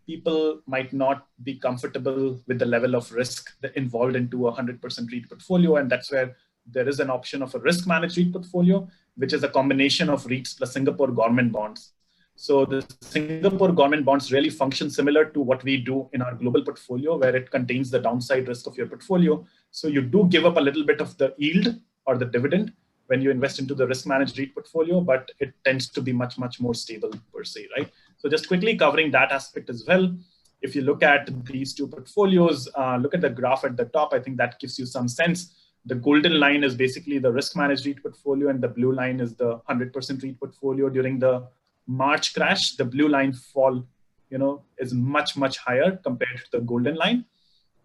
People might not be comfortable with the level of risk involved into a 100% REIT portfolio. And that's where there is an option of a risk managed REIT portfolio, which is a combination of REITs plus Singapore government bonds. So the Singapore government bonds really function similar to what we do in our global portfolio, where it contains the downside risk of your portfolio. So you do give up a little bit of the yield or the dividend when you invest into the risk managed REIT portfolio, but it tends to be much, much more stable per se, right? So just quickly covering that aspect as well. If you look at these two portfolios, look at the graph at the top, I think that gives you some sense. The golden line is basically the risk managed REIT portfolio, and the blue line is the 100% REIT portfolio. During the March crash, the blue line fall, is much, much higher compared to the golden line.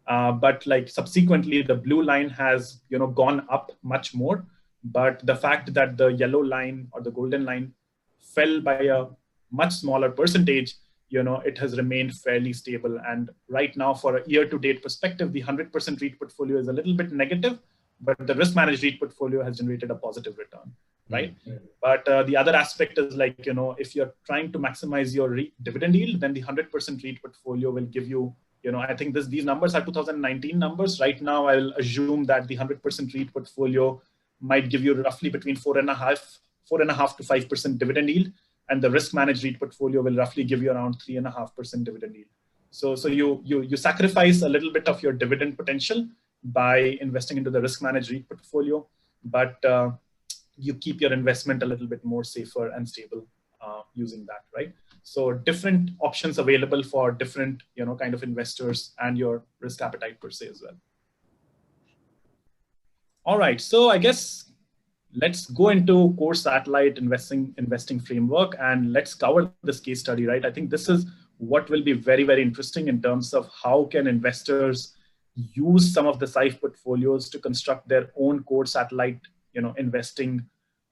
But like subsequently, the blue line has, gone up much more. But the fact that the yellow line or the golden line fell by a much smaller percentage, it has remained fairly stable. And right now, for a year-to-date perspective, the 100% REIT portfolio is a little bit negative, but the risk-managed REIT portfolio has generated a positive return, right? Mm-hmm. But the other aspect is like, if you're trying to maximize your dividend yield, then the 100% REIT portfolio will give you, I think these numbers are 2019 numbers. Right now, I'll assume that the 100% REIT portfolio might give you roughly between 4.5 to 5% dividend yield, and the risk managed REIT portfolio will roughly give you around 3.5% dividend yield. So you sacrifice a little bit of your dividend potential by investing into the risk managed REIT portfolio, but you keep your investment a little bit more safer and stable using that, right? So different options available for different, kind of investors and your risk appetite per se as well. All right, so I guess let's go into core satellite investing framework, and let's cover this case study, right? I think this is what will be very, very interesting in terms of how can investors use some of the Syfe portfolios to construct their own core satellite, investing,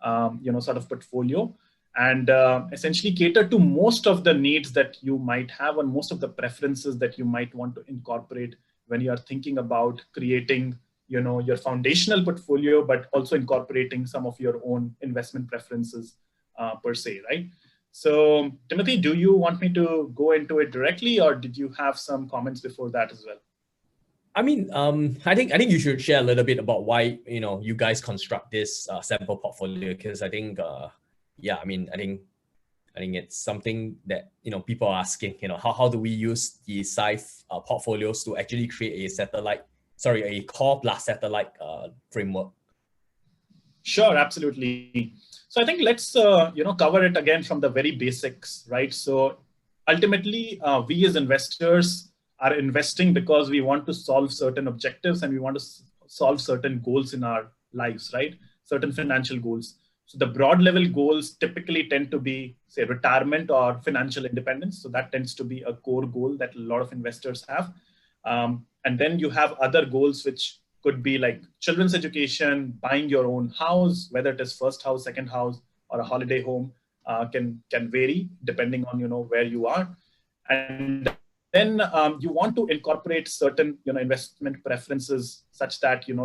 sort of portfolio, and essentially cater to most of the needs that you might have and most of the preferences that you might want to incorporate when you are thinking about creating, your foundational portfolio, but also incorporating some of your own investment preferences per se, right? So, Timothy, do you want me to go into it directly, or did you have some comments before that as well? I mean, I think you should share a little bit about why you guys construct this sample portfolio, because I think I think it's something that people are asking. How do we use the Syfe portfolios to actually create a core plus satellite framework? Sure, absolutely. So I think let's cover it again from the very basics, right? So ultimately, we as investors are investing because we want to solve certain objectives and we want to solve certain goals in our lives, right? Certain financial goals. So the broad level goals typically tend to be, say, retirement or financial independence. So that tends to be a core goal that a lot of investors have. And then you have other goals, which could be like children's education, buying your own house, whether it is first house, second house, or a holiday home, can vary depending on, where you are. And then you want to incorporate certain, investment preferences such that, you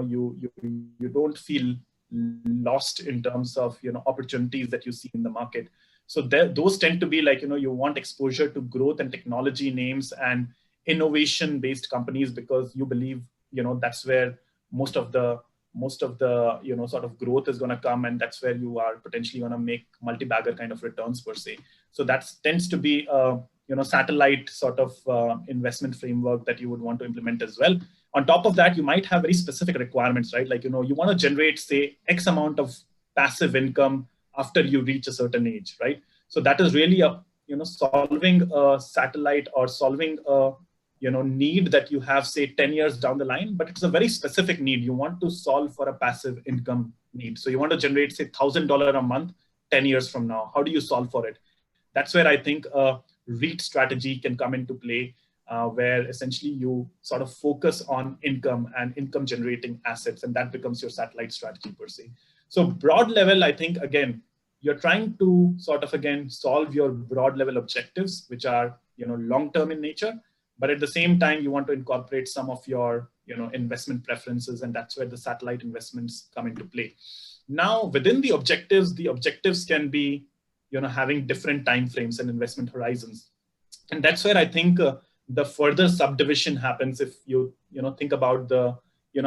don't feel lost in terms of, opportunities that you see in the market. So those tend to be like, you want exposure to growth and technology names and innovation-based companies, because you believe, that's where most of the sort of growth is going to come, and that's where you are potentially going to make multi-bagger kind of returns per se. So that tends to be satellite sort of investment framework that you would want to implement as well. On top of that, you might have very specific requirements, right? Like, you want to generate, say, X amount of passive income after you reach a certain age, right? So that is really solving a satellite or solving a need that you have, say, 10 years down the line, but it's a very specific need. You want to solve for a passive income need. So you want to generate, say, $1,000 a month 10 years from now. How do you solve for it? That's where I think a REIT strategy can come into play, where essentially you sort of focus on income and income generating assets, and that becomes your satellite strategy per se. So broad level, I think, again, you're trying to sort of, again, solve your broad level objectives, which are, long-term in nature. But at the same time, you want to incorporate some of your, investment preferences, and that's where the satellite investments come into play. Now, within the objectives can be, having different timeframes and investment horizons, and that's where I think the further subdivision happens. If you, think about the,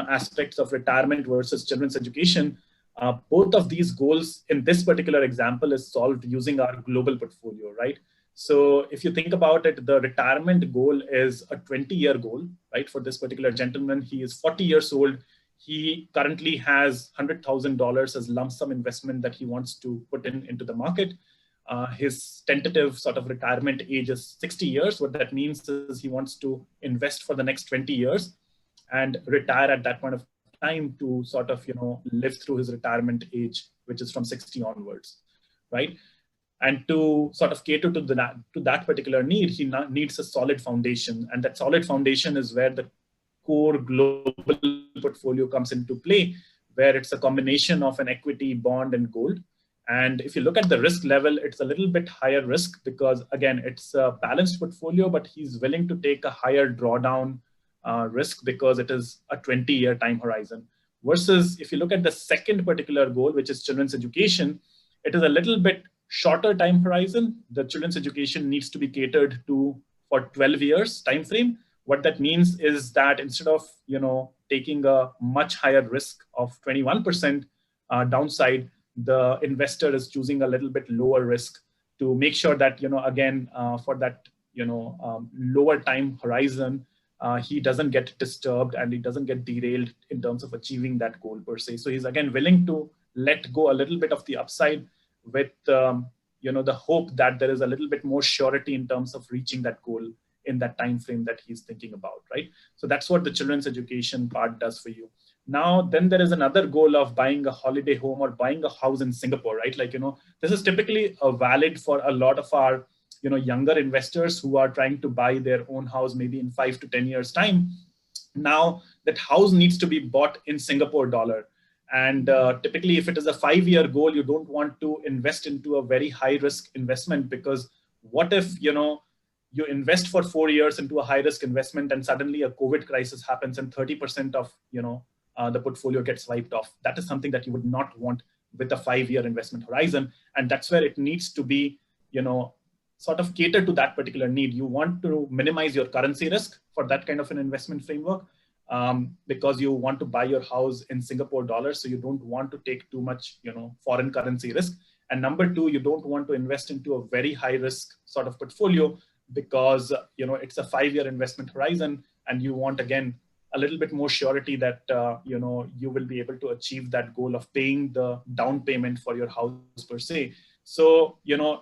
aspects of retirement versus children's education, both of these goals in this particular example is solved using our global portfolio, right? So if you think about it, the retirement goal is a 20-year goal, right? For this particular gentleman, he is 40 years old. He currently has $100,000 as lump sum investment that he wants to put into the market. His tentative sort of retirement age is 60 years. What that means is he wants to invest for the next 20 years and retire at that point of time to sort of, live through his retirement age, which is from 60 onwards, right? And to sort of cater to that particular need, he needs a solid foundation. And that solid foundation is where the core global portfolio comes into play, where it's a combination of an equity, bond, and gold. And if you look at the risk level, it's a little bit higher risk because, again, it's a balanced portfolio, but he's willing to take a higher drawdown risk because it is a 20-year time horizon. Versus if you look at the second particular goal, which is children's education, it is a little bit shorter time horizon. The children's education needs to be catered to for 12 years time frame. What that means is that instead of taking a much higher risk of 21% downside, the investor is choosing a little bit lower risk to make sure that again for that lower time horizon, he doesn't get disturbed and he doesn't get derailed in terms of achieving that goal per se. So he's again willing to let go a little bit of the upside with the hope that there is a little bit more surety in terms of reaching that goal in that time frame that he's thinking about, right? So that's what the children's education part does for you. Now, then there is another goal of buying a holiday home or buying a house in Singapore, right? Like, this is typically valid for a lot of our, younger investors who are trying to buy their own house maybe in 5 to 10 years time. Now, that house needs to be bought in Singapore dollar. And typically, if it is a 5-year goal, you don't want to invest into a very high risk investment, because what if, you invest for 4 years into a high risk investment and suddenly a COVID crisis happens and 30% of, the portfolio gets wiped off. That is something that you would not want with a 5-year investment horizon. And that's where it needs to be, sort of cater to that particular need. You want to minimize your currency risk for that kind of an investment framework, because you want to buy your house in Singapore dollars. So you don't want to take too much, foreign currency risk. And number two, you don't want to invest into a very high risk sort of portfolio because, it's a 5-year investment horizon. And you want, again, a little bit more surety that, you will be able to achieve that goal of paying the down payment for your house per se. So,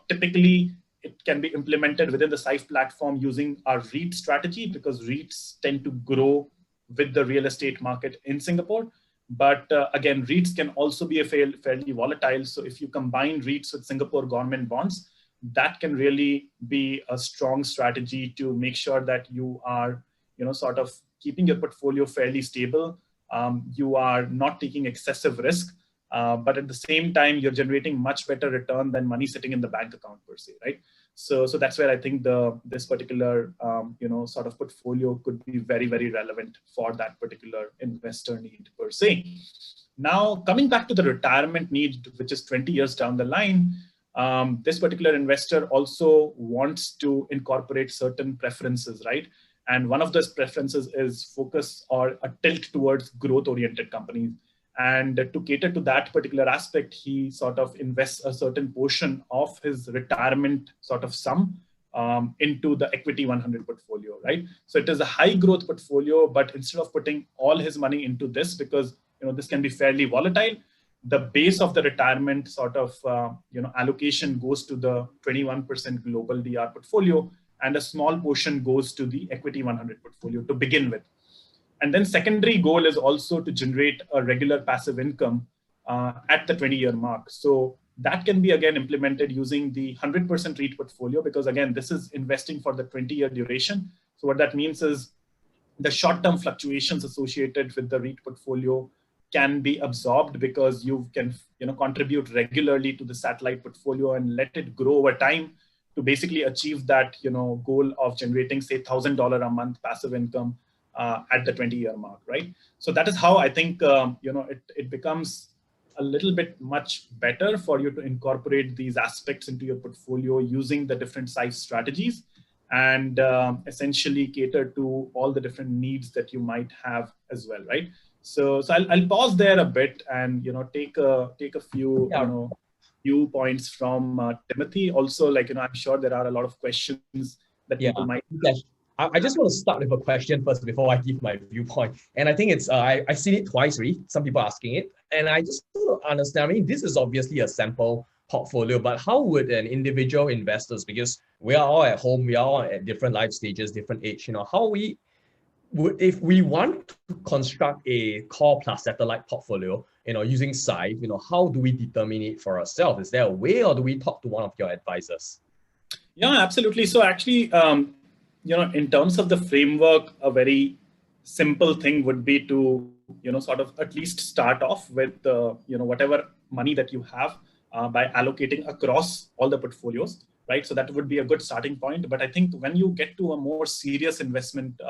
typically, it can be implemented within the Syfe platform using our REIT strategy, because REITs tend to grow with the real estate market in Singapore. But again, REITs can also be fairly volatile. So if you combine REITs with Singapore government bonds, that can really be a strong strategy to make sure that you are, sort of keeping your portfolio fairly stable. You are not taking excessive risk. But at the same time, you're generating much better return than money sitting in the bank account per se, right? So that's where I think this particular sort of portfolio could be very, very relevant for that particular investor need per se. Now, coming back to the retirement need, which is 20 years down the line, this particular investor also wants to incorporate certain preferences, right? And one of those preferences is focus or a tilt towards growth-oriented companies. And to cater to that particular aspect, he sort of invests a certain portion of his retirement sort of sum into the equity 100 portfolio, right? So it is a high growth portfolio, but instead of putting all his money into this, because this can be fairly volatile, the base of the retirement sort of allocation goes to the 21% global DR portfolio, and a small portion goes to the equity 100 portfolio to begin with. And then secondary goal is also to generate a regular passive income at the 20-year mark. So that can be, again, implemented using the 100% REIT portfolio, because, again, this is investing for the 20-year duration. So what that means is the short-term fluctuations associated with the REIT portfolio can be absorbed, because you can contribute regularly to the satellite portfolio and let it grow over time to basically achieve that goal of generating, say, $1,000 a month passive income at the 20-year mark, right? So that is how I think it becomes a little bit much better for you to incorporate these aspects into your portfolio using the different Syfe strategies, and essentially cater to all the different needs that you might have as well, right? So I'll pause there a bit and take a few viewpoints from Timothy. Also, I'm sure there are a lot of questions that people might have. I just want to start with a question first before I give my viewpoint. And I think it's, I've seen it twice already, some people asking it. And I just want to understand, I mean, this is obviously a sample portfolio, but how would an individual investors, because we are all at home, we are all at different life stages, different age, how we if we want to construct a core plus satellite portfolio, using Scythe, how do we determine it for ourselves? Is there a way, or do we talk to one of your advisors? Yeah, absolutely. So actually, in terms of the framework, a very simple thing would be to, sort of at least start off with, whatever money that you have by allocating across all the portfolios, right? So that would be a good starting point. But I think when you get to a more serious investment,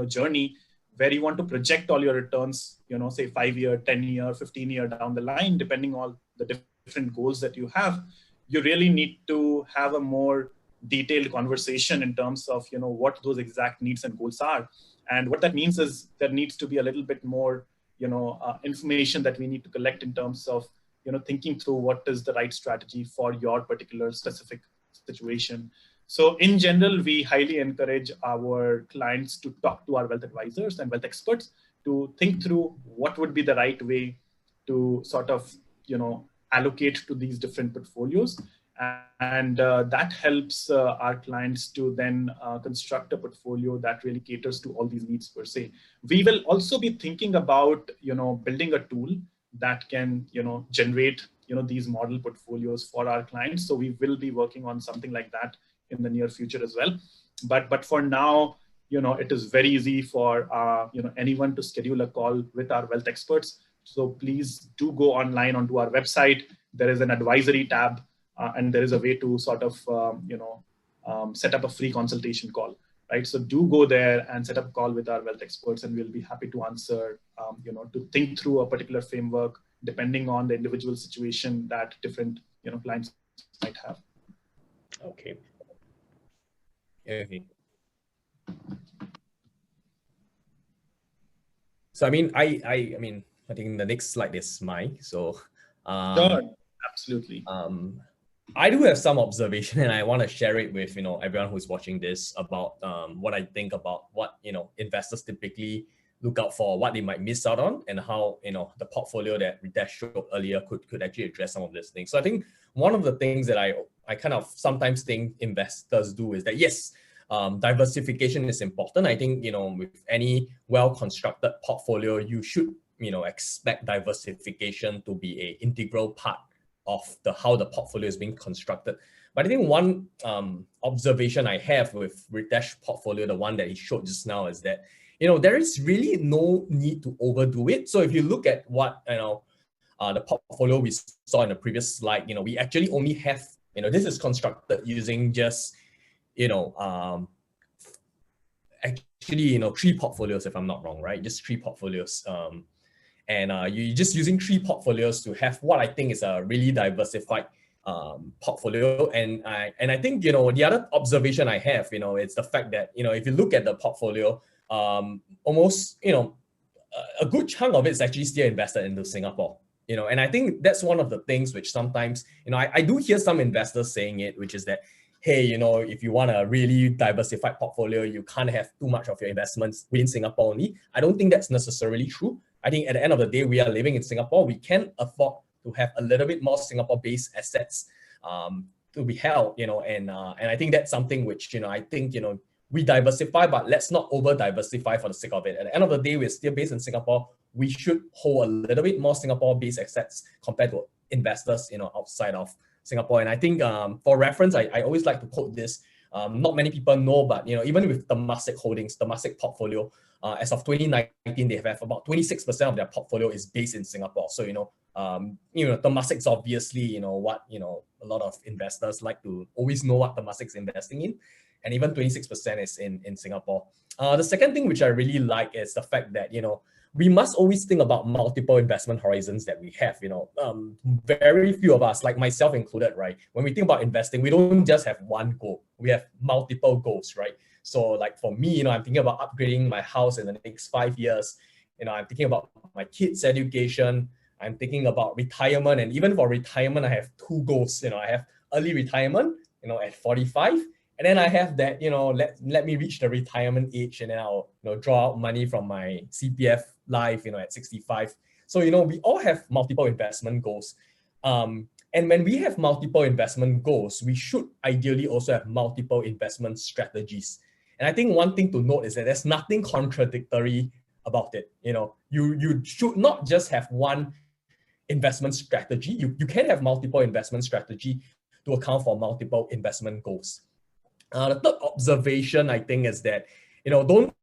journey where you want to project all your returns, say 5-year, 10-year, 15-year down the line, depending on the different goals that you have, you really need to have a more detailed conversation in terms of what those exact needs and goals are. And what that means is there needs to be a little bit more information that we need to collect in terms of thinking through what is the right strategy for your particular specific situation. So in general, we highly encourage our clients to talk to our wealth advisors and wealth experts to think through what would be the right way to sort of allocate to these different portfolios. And that helps our clients to then construct a portfolio that really caters to all these needs per se. We will also be thinking about building a tool that can generate these model portfolios for our clients. So we will be working on something like that in the near future as well. But for now, it is very easy for anyone to schedule a call with our wealth experts. So please do go online onto our website. There is an advisory tab. And there is a way to sort of, set up a free consultation call, right? So do go there and set up a call with our wealth experts, and we'll be happy to answer, to think through a particular framework depending on the individual situation that different, clients might have. Okay. Okay. So I mean, I think the next slide is mine. So, sure, absolutely. I do have some observation, and I want to share it with everyone who's watching this about what I think about what investors typically look out for, what they might miss out on, and how the portfolio that Ritesh showed earlier could actually address some of these things. So I think one of the things that I kind of sometimes think investors do is that yes, diversification is important. I think with any well-constructed portfolio, you should expect diversification to be an integral part of how the portfolio is being constructed. But I think one observation I have with Ritesh's portfolio, the one that he showed just now, is that there is really no need to overdo it. So if you look at what the portfolio we saw in the previous slide, we actually only have this is constructed using just actually 3 portfolios, if I'm not wrong, right? Just 3 portfolios. And you're just using 3 portfolios to have what I think is a really diversified portfolio. And I think the other observation I have it's the fact that if you look at the portfolio, almost a good chunk of it is actually still invested into Singapore. And I think that's one of the things which sometimes I do hear some investors saying it, which is that hey, if you want a really diversified portfolio, you can't have too much of your investments within Singapore only. I don't think that's necessarily true. I think at the end of the day, we are living in Singapore. We can afford to have a little bit more Singapore-based assets to be held, and I think that's something which, I think, we diversify, but let's not over-diversify for the sake of it. At the end of the day, we're still based in Singapore. We should hold a little bit more Singapore-based assets compared to investors, outside of Singapore. And I think for reference, I always like to quote this. Not many people know, but even with Temasek Holdings, Temasek portfolio, as of 2019, they have about 26% of their portfolio is based in Singapore. So Temasek's obviously what a lot of investors like to always know what Temasek's investing in, and even 26% is in Singapore. The second thing which I really like is the fact that we must always think about multiple investment horizons that we have. Very few of us, like myself included, right? When we think about investing, we don't just have one goal. We have multiple goals, right? So like for me, I'm thinking about upgrading my house in the next 5 years. I'm thinking about my kids' education. I'm thinking about retirement. And even for retirement, I have 2 goals. I have early retirement, at 45. And then I have that, let me reach the retirement age, and then I'll draw out money from my CPF life, at 65. So, we all have multiple investment goals. And when we have multiple investment goals, we should ideally also have multiple investment strategies. And I think one thing to note is that there's nothing contradictory about it. You should not just have one investment strategy. You can have multiple investment strategy to account for multiple investment goals. The third observation, I think, is that don't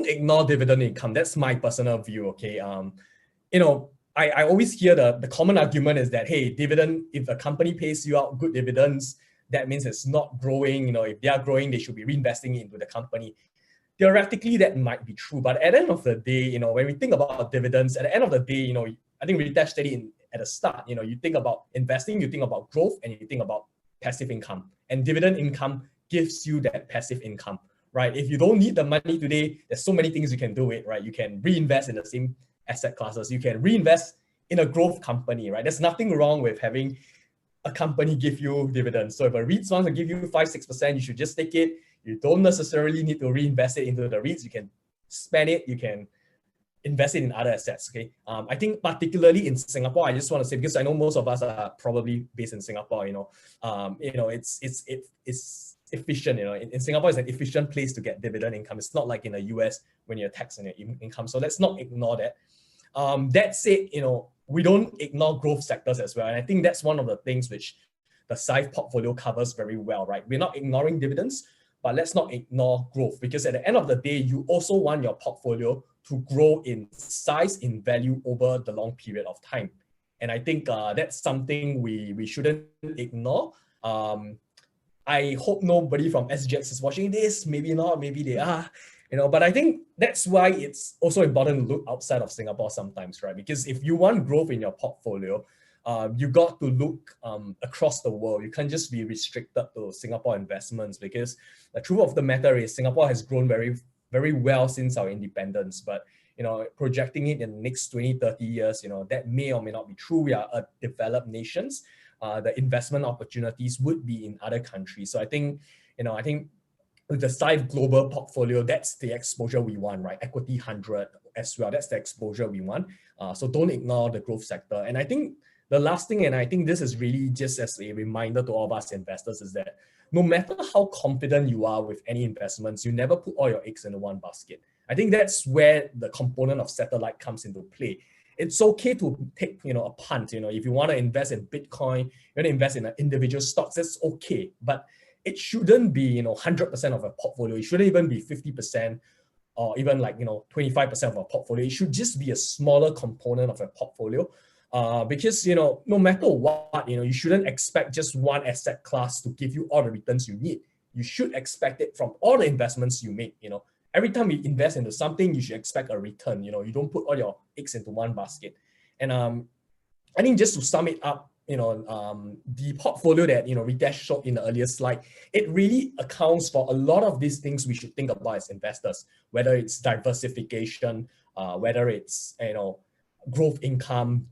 ignore dividend income. That's my personal view. Okay. I always hear the common argument is that, hey, dividend, if a company pays you out good dividends, that means it's not growing. If they are growing, they should be reinvesting into the company. Theoretically, that might be true, but at the end of the day, when we think about dividends, at the end of the day, I think Ritesh said it at the start. You think about investing, you think about growth, and you think about passive income. And dividend income gives you that passive income, right? If you don't need the money today, there's so many things you can do it, right? You can reinvest in the same asset classes. You can reinvest in a growth company, right? There's nothing wrong with having a company give you dividends. So if a REITs wants to give you 5-6%, you should just take it. You don't necessarily need to reinvest it into the REITs. You can spend it. You can invest it in other assets. Okay. I think particularly in Singapore, I just want to say, because I know most of us are probably based in Singapore. It's efficient. In Singapore, it's an efficient place to get dividend income. It's not like in the US when you're taxing your income. So let's not ignore that. That said, we don't ignore growth sectors as well. And I think that's one of the things which the Scythe portfolio covers very well, right? We're not ignoring dividends, but let's not ignore growth, because at the end of the day, you also want your portfolio to grow in size, in value over the long period of time. And I think that's something we shouldn't ignore. I hope nobody from SGX is watching this. Maybe not, maybe they are. But I think that's why it's also important to look outside of Singapore sometimes, right? Because if you want growth in your portfolio, you got to look across the world. You can't just be restricted to Singapore investments, because the truth of the matter is Singapore has grown very, very well since our independence. But, projecting it in the next 20, 30 years, that may or may not be true. We are a developed nations. The investment opportunities would be in other countries. So I think with the Scythe global portfolio, that's the exposure we want, right? Equity 100 as well. That's the exposure we want. So don't ignore the growth sector. And I think the last thing, and I think this is really just as a reminder to all of us investors, is that no matter how confident you are with any investments, you never put all your eggs into one basket. I think that's where the component of satellite comes into play. It's okay to take, a punt. If you want to invest in Bitcoin, you want to invest in individual stocks, that's okay. But it shouldn't be, 100% of a portfolio. It shouldn't even be 50% or even 25% of a portfolio. It should just be a smaller component of a portfolio. Because, no matter what, you shouldn't expect just one asset class to give you all the returns you need. You should expect it from all the investments you make. Every time you invest into something, you should expect a return. You don't put all your eggs into one basket. And I think just to sum it up, the portfolio that, Ritesh showed in the earlier slide, it really accounts for a lot of these things we should think about as investors, whether it's diversification, whether it's, growth income,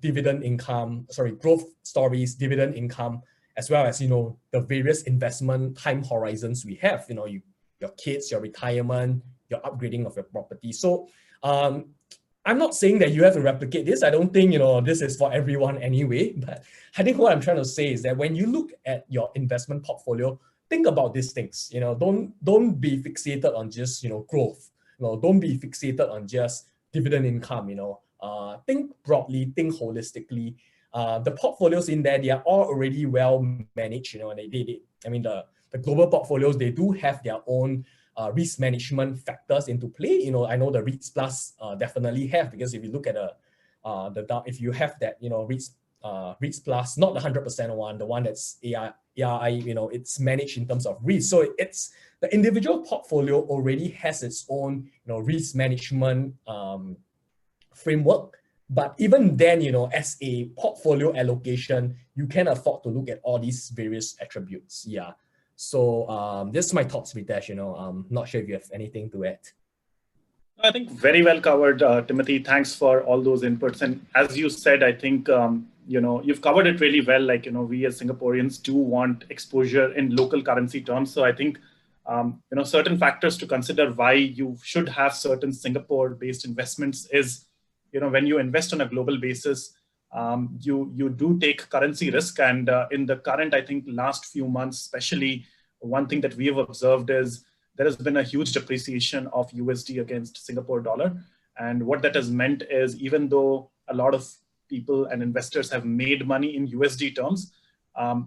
growth stories, dividend income, as well as, the various investment time horizons we have, your kids, your retirement, your upgrading of your property. So I'm not saying that you have to replicate this. I don't think, this is for everyone anyway, but I think what I'm trying to say is that when you look at your investment portfolio, think about these things. Don't be fixated on just, growth. Don't be fixated on just dividend income. Think broadly, think holistically. The portfolios in there, they are all already well managed. And the global portfolios, they do have their own risk management factors into play. I know the REITs Plus definitely have, because if you look at if you have that, REITs Plus, not the 100% one, the one that's ARI, it's managed in terms of risk. So it's the individual portfolio already has its own, risk management framework. But even then, as a portfolio allocation, you can afford to look at all these various attributes. Yeah. So this is my thoughts, Ritesh. I'm not sure if you have anything to add. I think very well covered, Timothy. Thanks for all those inputs. And as you said, I think, you've covered it really well. We as Singaporeans do want exposure in local currency terms. So I think, certain factors to consider why you should have certain Singapore-based investments is, when you invest on a global basis, you do take currency risk. And in the current, I think, last few months, especially, one thing that we have observed is there has been a huge depreciation of USD against Singapore dollar. And what that has meant is, even though a lot of people and investors have made money in USD terms,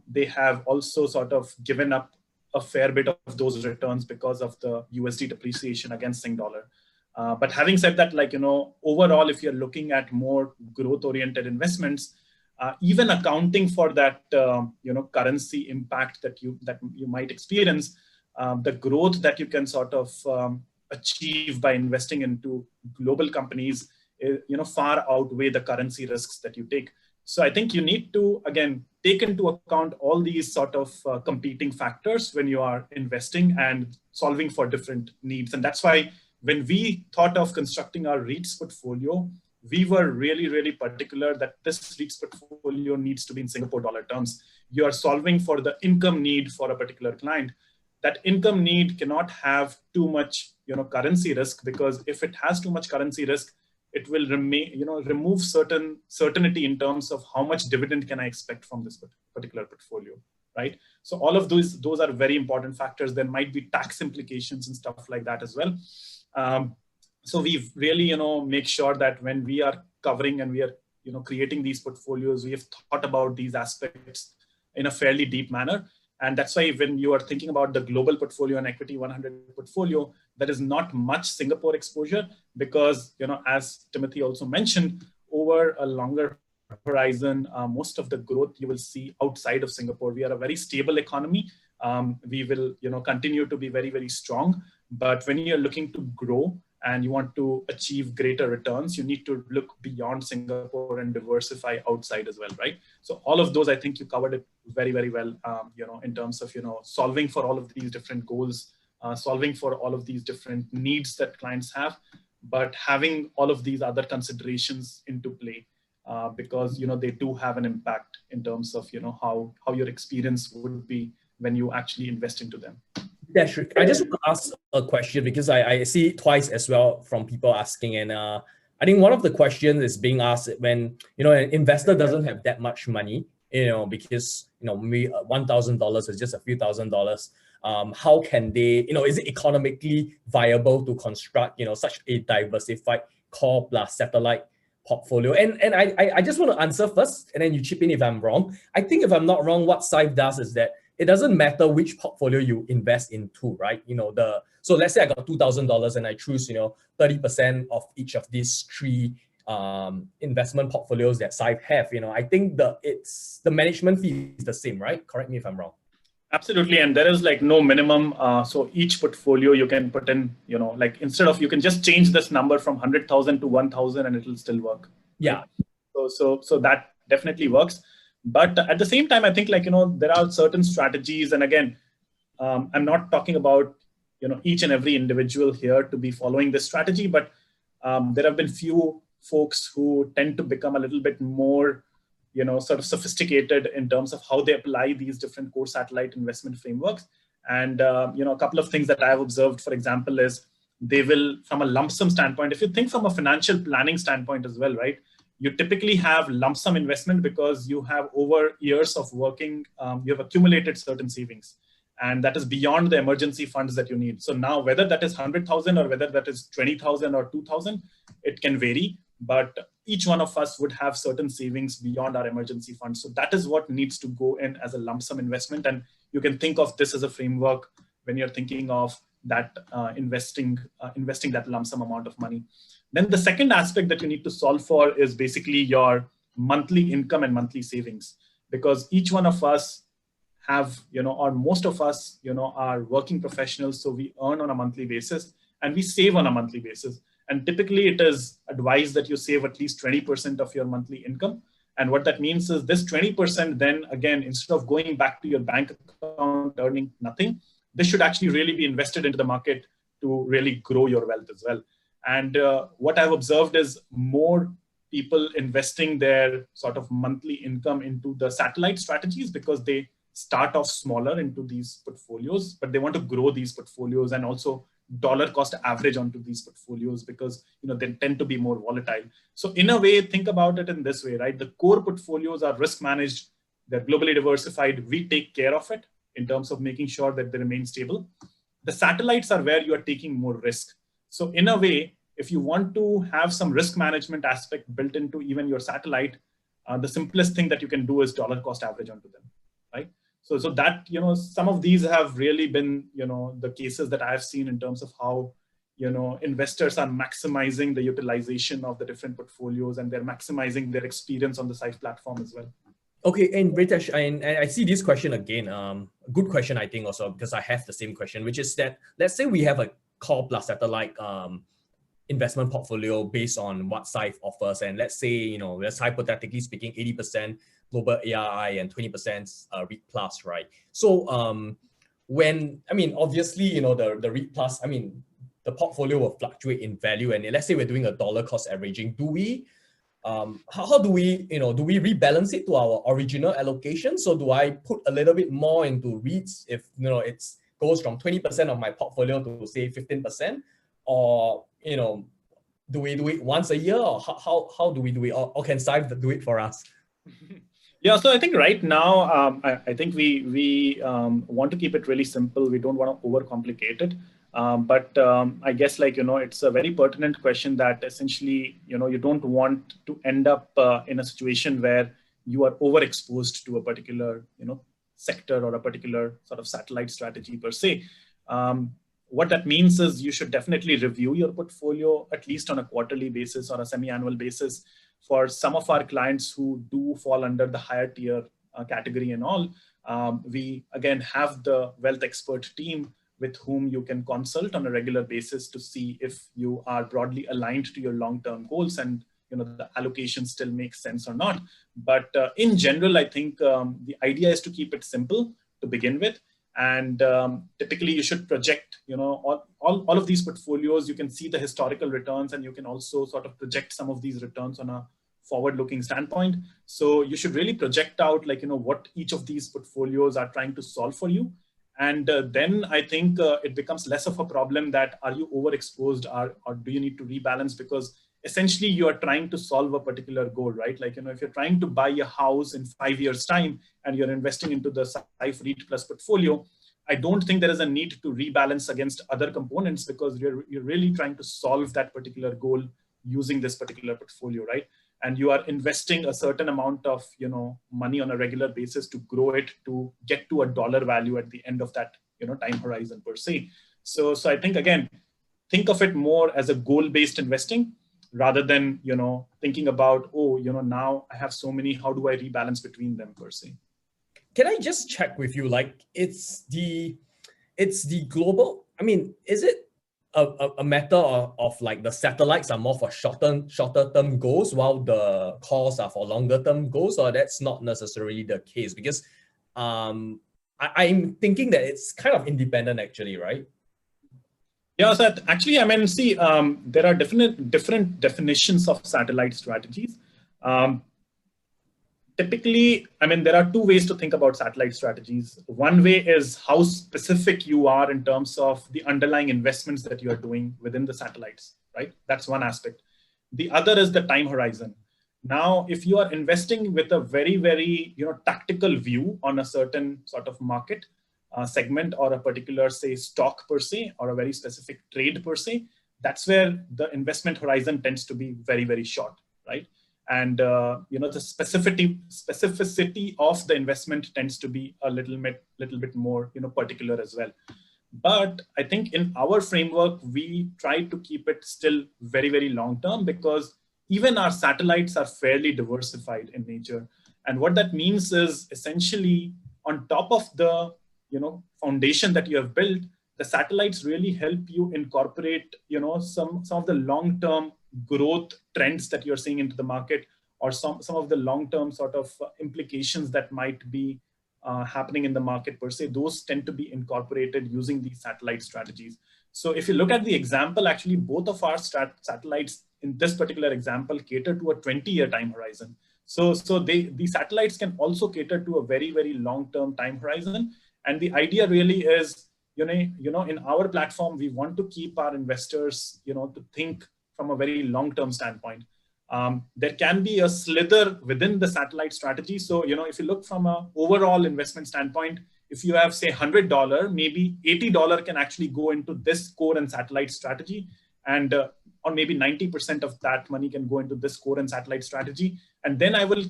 they have also sort of given up a fair bit of those returns because of the USD depreciation against Sing dollar. But having said that, like, overall, if you're looking at more growth-oriented investments, even accounting for that, currency impact that you might experience, the growth that you can sort of achieve by investing into global companies, far outweigh the currency risks that you take. So I think you need to, again, take into account all these sort of competing factors when you are investing and solving for different needs. And that's why when we thought of constructing our REITs portfolio, we were really, really particular that this REITs portfolio needs to be in Singapore dollar terms. You are solving for the income need for a particular client. That income need cannot have too much, currency risk, because if it has too much currency risk, it will remove certain certainty in terms of how much dividend can I expect from this particular portfolio, right? So all of those are very important factors. There might be tax implications and stuff like that as well. So we've really, make sure that when we are covering and we are, creating these portfolios, we have thought about these aspects in a fairly deep manner. And that's why when you are thinking about the global portfolio and equity 100 portfolio, there is not much Singapore exposure because, as Timothy also mentioned, over a longer horizon, most of the growth you will see outside of Singapore. We are a very stable economy. We will, continue to be very, very strong. But when you're looking to grow and you want to achieve greater returns, you need to look beyond Singapore and diversify outside as well, right? So all of those, I think you covered it very, very well, in terms of, solving for all of these different goals, solving for all of these different needs that clients have, but having all of these other considerations into play, because, they do have an impact in terms of, how your experience would be when you actually invest into them. Yeah, sure. I just want to ask a question because I see it twice as well from people asking. And I think one of the questions is being asked when, an investor doesn't have that much money, because, maybe $1,000 is just a few $1,000s. How can they, is it economically viable to construct, such a diversified core plus satellite portfolio? And I just want to answer first, and then you chip in if I'm wrong. I think if I'm not wrong, what Scythe does is that it doesn't matter which portfolio you invest into, right? So let's say I got $2,000 and I choose, 30% of each of these three investment portfolios that Syfe have. I think the management fee is the same, right? Correct me if I'm wrong. Absolutely, and there is like no minimum. So each portfolio you can put in, instead of, you can just change this number from 100,000 to 1,000 and it will still work. Yeah. Right? So that definitely works. But at the same time, I think there are certain strategies, and again, I'm not talking about each and every individual here to be following this strategy, but there have been few folks who tend to become a little bit more sort of sophisticated in terms of how they apply these different core satellite investment frameworks. And a couple of things that I have observed, for example, is they will, from a lump sum standpoint, if you think from a financial planning standpoint as well, right? You typically have lump sum investment because you have over years of working, you have accumulated certain savings, and that is beyond the emergency funds that you need. So now, whether that is 100,000 or whether that is 20,000 or 2,000, it can vary, but each one of us would have certain savings beyond our emergency funds. So that is what needs to go in as a lump sum investment. And you can think of this as a framework when you're thinking of that investing that lump sum amount of money. Then the second aspect that you need to solve for is basically your monthly income and monthly savings, because each one of us have, or most of us, are working professionals. So we earn on a monthly basis and we save on a monthly basis. And typically it is advised that you save at least 20% of your monthly income. And what that means is this 20% then, again, instead of going back to your bank account earning nothing, this should actually really be invested into the market to really grow your wealth as well. And what I've observed is more people investing their sort of monthly income into the satellite strategies because they start off smaller into these portfolios, but they want to grow these portfolios and also dollar cost average onto these portfolios because they tend to be more volatile. So in a way, think about it in this way, right? The core portfolios are risk managed, they're globally diversified. We take care of it in terms of making sure that they remain stable. the satellites are where you are taking more risk. So in a way, if you want to have some risk management aspect built into even your satellite, the simplest thing that you can do is dollar cost average onto them, right? So that, some of these have really been, the cases that I've seen in terms of how, investors are maximizing the utilization of the different portfolios, and they're maximizing their experience on the Scythe platform as well. Okay, and Ritesh, and I see this question again. Good question, I think also, because I have the same question, which is that, let's say we have a core plus satellite investment portfolio based on what Syfe offers, and let's say, let's hypothetically speaking, 80% global ARI and 20% REIT plus, right? So obviously, the REIT plus, the portfolio will fluctuate in value, and let's say we're doing a dollar cost averaging. Do we how do we rebalance it to our original allocation? So do I put a little bit more into REITs if it goes from 20% of my portfolio to say 15%, or do we do it once a year, or how do we do it, or can Syfe do it for us? Yeah, so I think right now, I think we want to keep it really simple. We don't want to overcomplicate it. But I guess it's a very pertinent question that essentially, you don't want to end up in a situation where you are overexposed to a particular, sector or a particular sort of satellite strategy per se. What that means is you should definitely review your portfolio at least on a quarterly basis or a semi-annual basis. For some of our clients who do fall under the higher tier category and all, we again have the wealth expert team with whom you can consult on a regular basis to see if you are broadly aligned to your long-term goals and the allocation still makes sense or not. But in general, I think the idea is to keep it simple to begin with. And typically you should project, all of these portfolios, you can see the historical returns, and you can also sort of project some of these returns on a forward-looking standpoint. So you should really project out what each of these portfolios are trying to solve for you. And then I think it becomes less of a problem that are you overexposed, or do you need to rebalance, because essentially you are trying to solve a particular goal, right? If you're trying to buy a house in 5 years' time and you're investing into the Syfe REIT plus portfolio, I don't think there is a need to rebalance against other components, because you're really trying to solve that particular goal using this particular portfolio, right? And you are investing a certain amount of money on a regular basis to grow it to get to a dollar value at the end of that time horizon per se. So I think, again, think of it more as a goal-based investing rather than thinking about, now I have so many, how do I rebalance between them per se. Can I just check with you, it's the global, is it a matter of the satellites are more for shorter term goals, while the cores are for longer term goals, or that's not necessarily the case? Because I'm thinking that it's kind of independent actually, right? Yeah, so actually, there are different definitions of satellite strategies. Typically, there are two ways to think about satellite strategies. One way is how specific you are in terms of the underlying investments that you are doing within the satellites, right? That's one aspect. The other is the time horizon. Now, if you are investing with a very, very tactical view on a certain sort of market segment, or a particular, say, stock per se, or a very specific trade per se, that's where the investment horizon tends to be very, very short, right? And the specificity of the investment tends to be a little bit more particular as well. But I think in our framework, we try to keep it still very, very long term, because even our satellites are fairly diversified in nature. And what that means is essentially, on top of the foundation that you have built, the satellites really help you incorporate some of the long term growth trends that you're seeing into the market, or some of the long-term sort of implications that might be happening in the market per se. Those tend to be incorporated using these satellite strategies. So if you look at the example, actually both of our satellites in this particular example cater to a 20-year time horizon. So the satellites can also cater to a very, very long-term time horizon. And the idea really is, in our platform, we want to keep our investors, to think from a very long-term standpoint. There can be a slither within the satellite strategy. So, if you look from an overall investment standpoint, if you have say $100, maybe $80 can actually go into this core and satellite strategy, and or maybe 90% of that money can go into this core and satellite strategy. And then I will,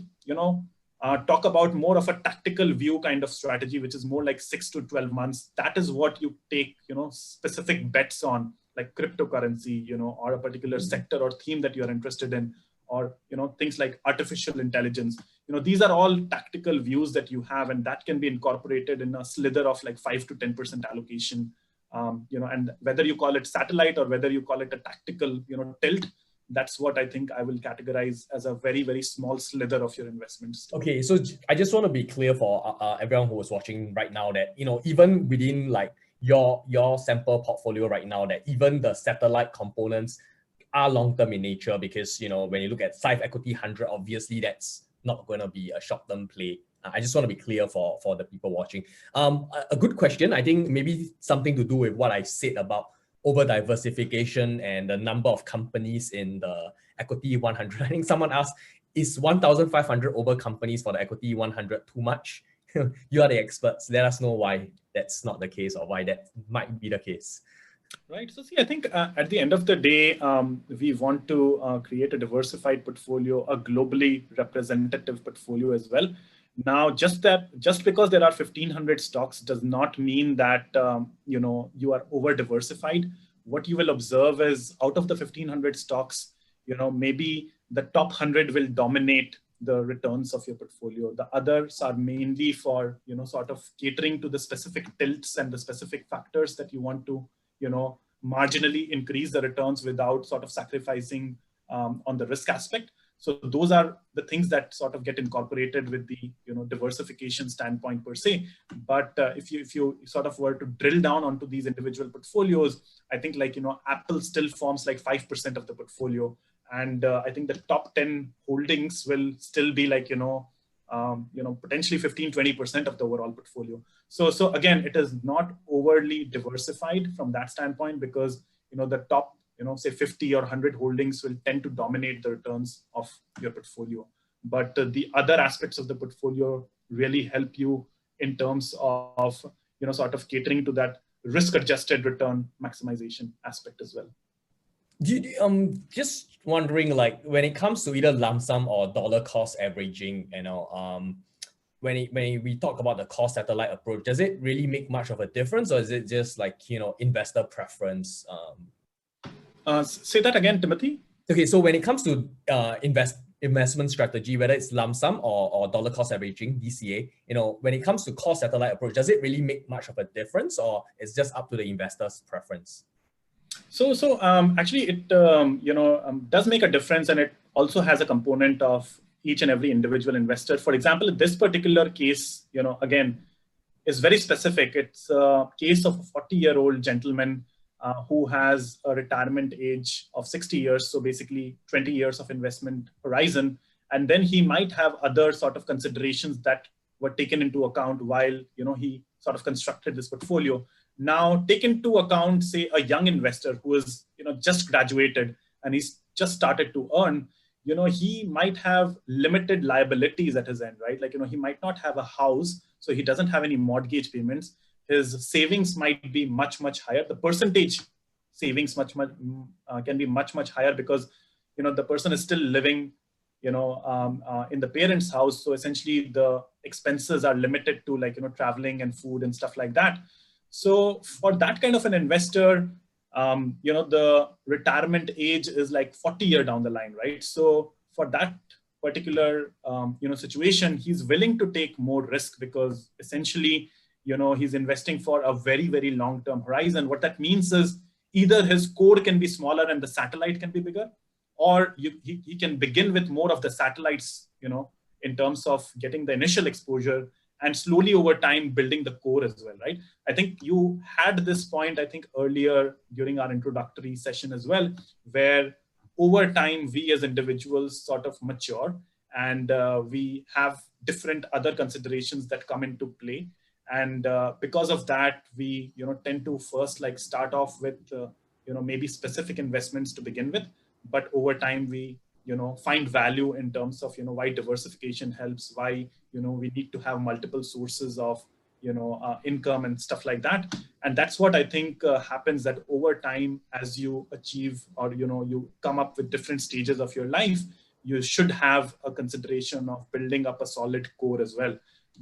talk about more of a tactical view kind of strategy, which is more like 6 to 12 months. That is what you take, specific bets on, like cryptocurrency, or a particular sector or theme that you're interested in, or, things like artificial intelligence. These are all tactical views that you have, and that can be incorporated in a slither of like 5 to 10% allocation. And whether you call it satellite or whether you call it a tactical, tilt, that's what I think I will categorize as a very, very small slither of your investments. Okay, so I just want to be clear for everyone who is watching right now that, even within like your sample portfolio right now, that even the satellite components are long-term in nature, because, when you look at Scythe Equity 100, obviously that's not going to be a short-term play. I just want to be clear for the people watching. A good question, I think maybe something to do with what I said about over diversification and the number of companies in the equity 100. I think someone asked, is 1,500 over companies for the equity 100 too much? You are the experts. Let us know why that's not the case, or why that might be the case. Right. So see, I think at the end of the day, we want to create a diversified portfolio, a globally representative portfolio as well. Now, just because there are 1,500 stocks does not mean that you are over diversified. What you will observe is, out of the 1,500 stocks, maybe the top 100 will dominate the returns of your portfolio. The others are mainly for sort of catering to the specific tilts and the specific factors that you want to marginally increase the returns without sort of sacrificing on the risk aspect. So those are the things that sort of get incorporated with the diversification standpoint per se. But if you sort of were to drill down onto these individual portfolios, I think like Apple still forms like 5% of the portfolio, and I think the top 10 holdings will still be like potentially 15-20% of the overall portfolio. So again, it is not overly diversified from that standpoint, because the top say 50 or 100 holdings will tend to dominate the returns of your portfolio. But the other aspects of the portfolio really help you in terms of sort of catering to that risk-adjusted return maximization aspect as well. Just wondering, like when it comes to either lump sum or dollar cost averaging, when we talk about the cost satellite approach, does it really make much of a difference, or is it just like investor preference? Say that again, Timothy. Okay, so when it comes to investment strategy, whether it's lump sum or dollar cost averaging, DCA, when it comes to cost satellite approach, does it really make much of a difference, or it's just up to the investor's preference? So actually it does make a difference, and it also has a component of each and every individual investor. For example, in this particular case, again, is very specific. It's a case of a 40-year-old gentleman who has a retirement age of 60 years, so basically 20 years of investment horizon. And then he might have other sort of considerations that were taken into account while he sort of constructed this portfolio. Now, take into account, say, a young investor who is just graduated and he's just started to earn. He might have limited liabilities at his end, right? Like he might not have a house, so he doesn't have any mortgage payments. His savings might be much higher. The percentage savings can be much higher, because the person is still living in the parents' house. So essentially the expenses are limited to like traveling and food and stuff like that. So for that kind of an investor, the retirement age is like 40 years down the line, right? So for that particular situation, he's willing to take more risk, because essentially he's investing for a very, very long-term horizon. What that means is either his core can be smaller and the satellite can be bigger, or he can begin with more of the satellites, in terms of getting the initial exposure, and slowly over time building the core as well, right? I think you had this point, I think earlier during our introductory session as well, where over time we as individuals sort of mature, and we have different other considerations that come into play. And because of that, we tend to first like start off with maybe specific investments to begin with, but over time we find value in terms of why diversification helps, why we need to have multiple sources of income and stuff like that. And that's what I think happens, that over time, as you achieve, or you come up with different stages of your life, you should have a consideration of building up a solid core as well.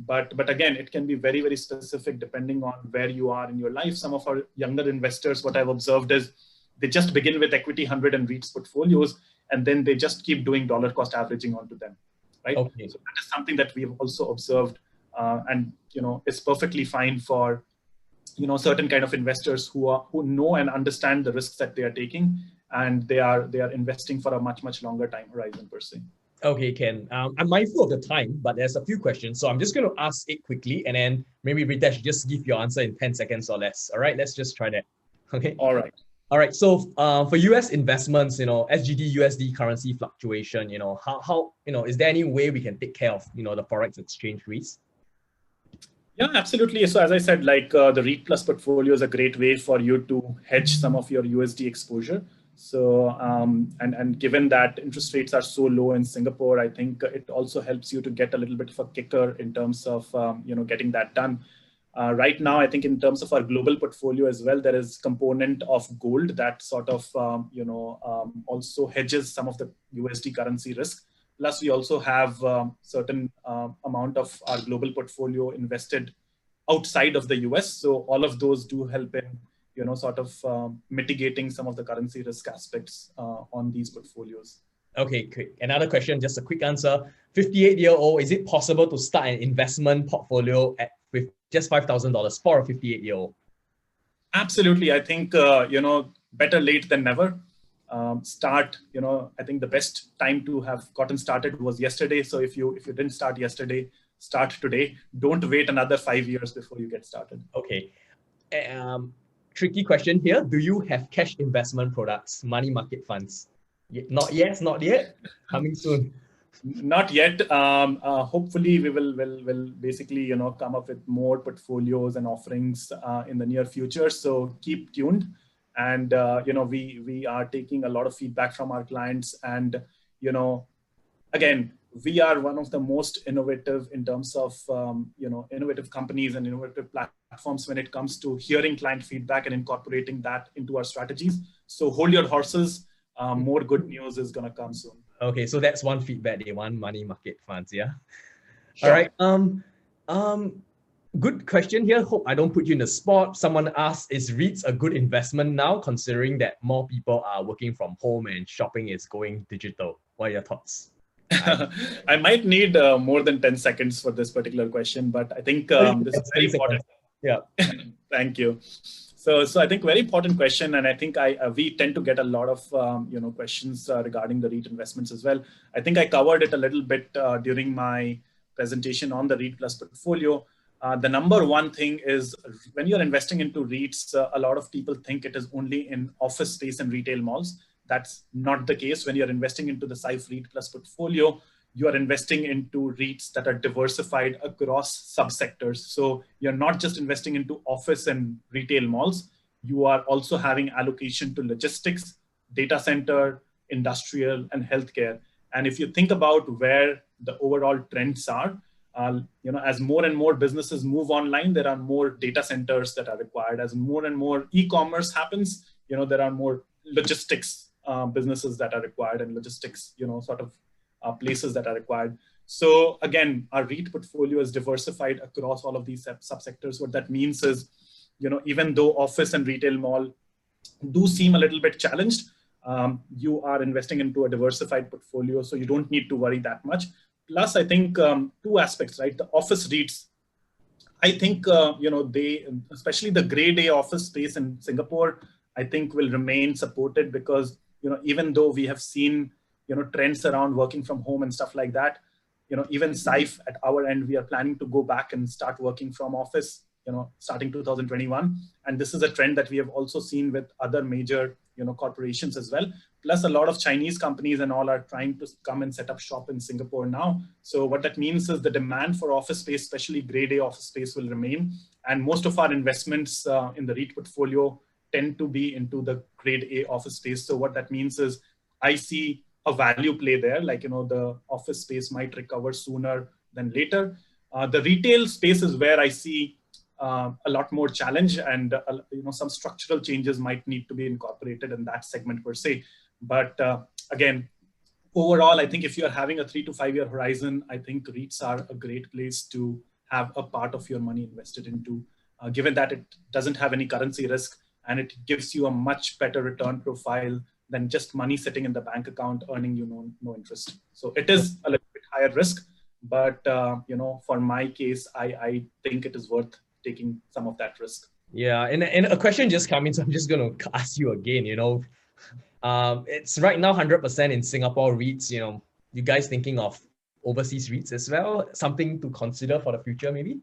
But again, it can be very, very specific depending on where you are in your life. Some of our younger investors, what I've observed is they just begin with equity 100 and REITs portfolios, and then they just keep doing dollar cost averaging onto them, right? Okay. So that is something that we've also observed, and is perfectly fine for certain kind of investors who know and understand the risks that they are taking, and they are investing for a much longer time horizon per se. Okay, Ken. I'm mindful of the time, but there's a few questions, so I'm just going to ask it quickly, and then maybe Ritesh, just give your answer in 10 seconds or less. All right, let's just try that. Okay. All right. All right. So for US investments, SGD USD currency fluctuation, how is there any way we can take care of the forex exchange risk? Yeah, absolutely. So as I said, like the REIT Plus portfolio is a great way for you to hedge some of your USD exposure. So and given that interest rates are so low in Singapore, I think it also helps you to get a little bit of a kicker in terms of getting that done. Right now, I think in terms of our global portfolio as well, there is component of gold that sort of also hedges some of the USD currency risk. Plus, we also have certain amount of our global portfolio invested outside of the US. So all of those do help in sort of mitigating some of the currency risk aspects on these portfolios. Okay, great. Another question, just a quick answer. 58-year-old, is it possible to start an investment portfolio with just $5,000 for a 58-year-old? Absolutely. I think, better late than never. Start, I think the best time to have gotten started was yesterday. So if you didn't start yesterday, start today. Don't wait another 5 years before you get started. Okay. Tricky question here. Do you have cash investment products, money market funds? Not yet, not yet. Coming soon. Not yet. Hopefully, we will basically come up with more portfolios and offerings in the near future. So keep tuned, and we are taking a lot of feedback from our clients, and again, we are one of the most innovative in terms of innovative companies and innovative platforms when it comes to hearing client feedback and incorporating that into our strategies. So hold your horses. More good news is gonna come soon. Okay, so that's one feedback. They want money market funds, yeah. Sure. All right. Good question here. Hope I don't put you in the spot. Someone asked, is REITs a good investment now, considering that more people are working from home and shopping is going digital? What are your thoughts? I might need more than 10 seconds for this particular question, but I think this is very important. Yeah. Thank you. So I think very important question, and I think we tend to get a lot of questions regarding the REIT investments as well. I think I covered it a little bit during my presentation on the REIT Plus portfolio. The number one thing is when you're investing into REITs, a lot of people think it is only in office space and retail malls. That's not the case. When you're investing into the Syfe REIT Plus portfolio, you are investing into REITs that are diversified across subsectors. So you're not just investing into office and retail malls. You are also having allocation to logistics, data center, industrial, and healthcare. And if you think about where the overall trends are, as more and more businesses move online, there are more data centers that are required. As more and more e-commerce happens, there are more logistics businesses that are required, and logistics, sort of places that are required. So again, our REIT portfolio is diversified across all of these subsectors. What that means is, even though office and retail mall do seem a little bit challenged, you are investing into a diversified portfolio, so you don't need to worry that much. Plus, I think two aspects, right? The office REITs, I think, they, especially the grade A office space in Singapore, I think will remain supported because, even though we have seen, trends around working from home and stuff like that, even Syfe at our end, we are planning to go back and start working from office, starting 2021. And this is a trend that we have also seen with other major, corporations as well. Plus a lot of Chinese companies and all are trying to come and set up shop in Singapore now. So what that means is the demand for office space, especially grade A office space, will remain. And most of our investments in the REIT portfolio tend to be into the grade A office space. So what that means is I see a value play there, like, the office space might recover sooner than later. The retail space is where I see a lot more challenge, and some structural changes might need to be incorporated in that segment per se. But again, overall, I think if you're having a 3 to 5 year horizon, I think REITs are a great place to have a part of your money invested into, given that it doesn't have any currency risk and it gives you a much better return profile than just money sitting in the bank account earning you no interest. So it is a little bit higher risk, but for my case, I think it is worth taking some of that risk. Yeah, and a question just came in, so I'm just going to ask you again. It's right now 100% in Singapore REITs. You guys thinking of overseas REITs as well? Something to consider for the future, maybe?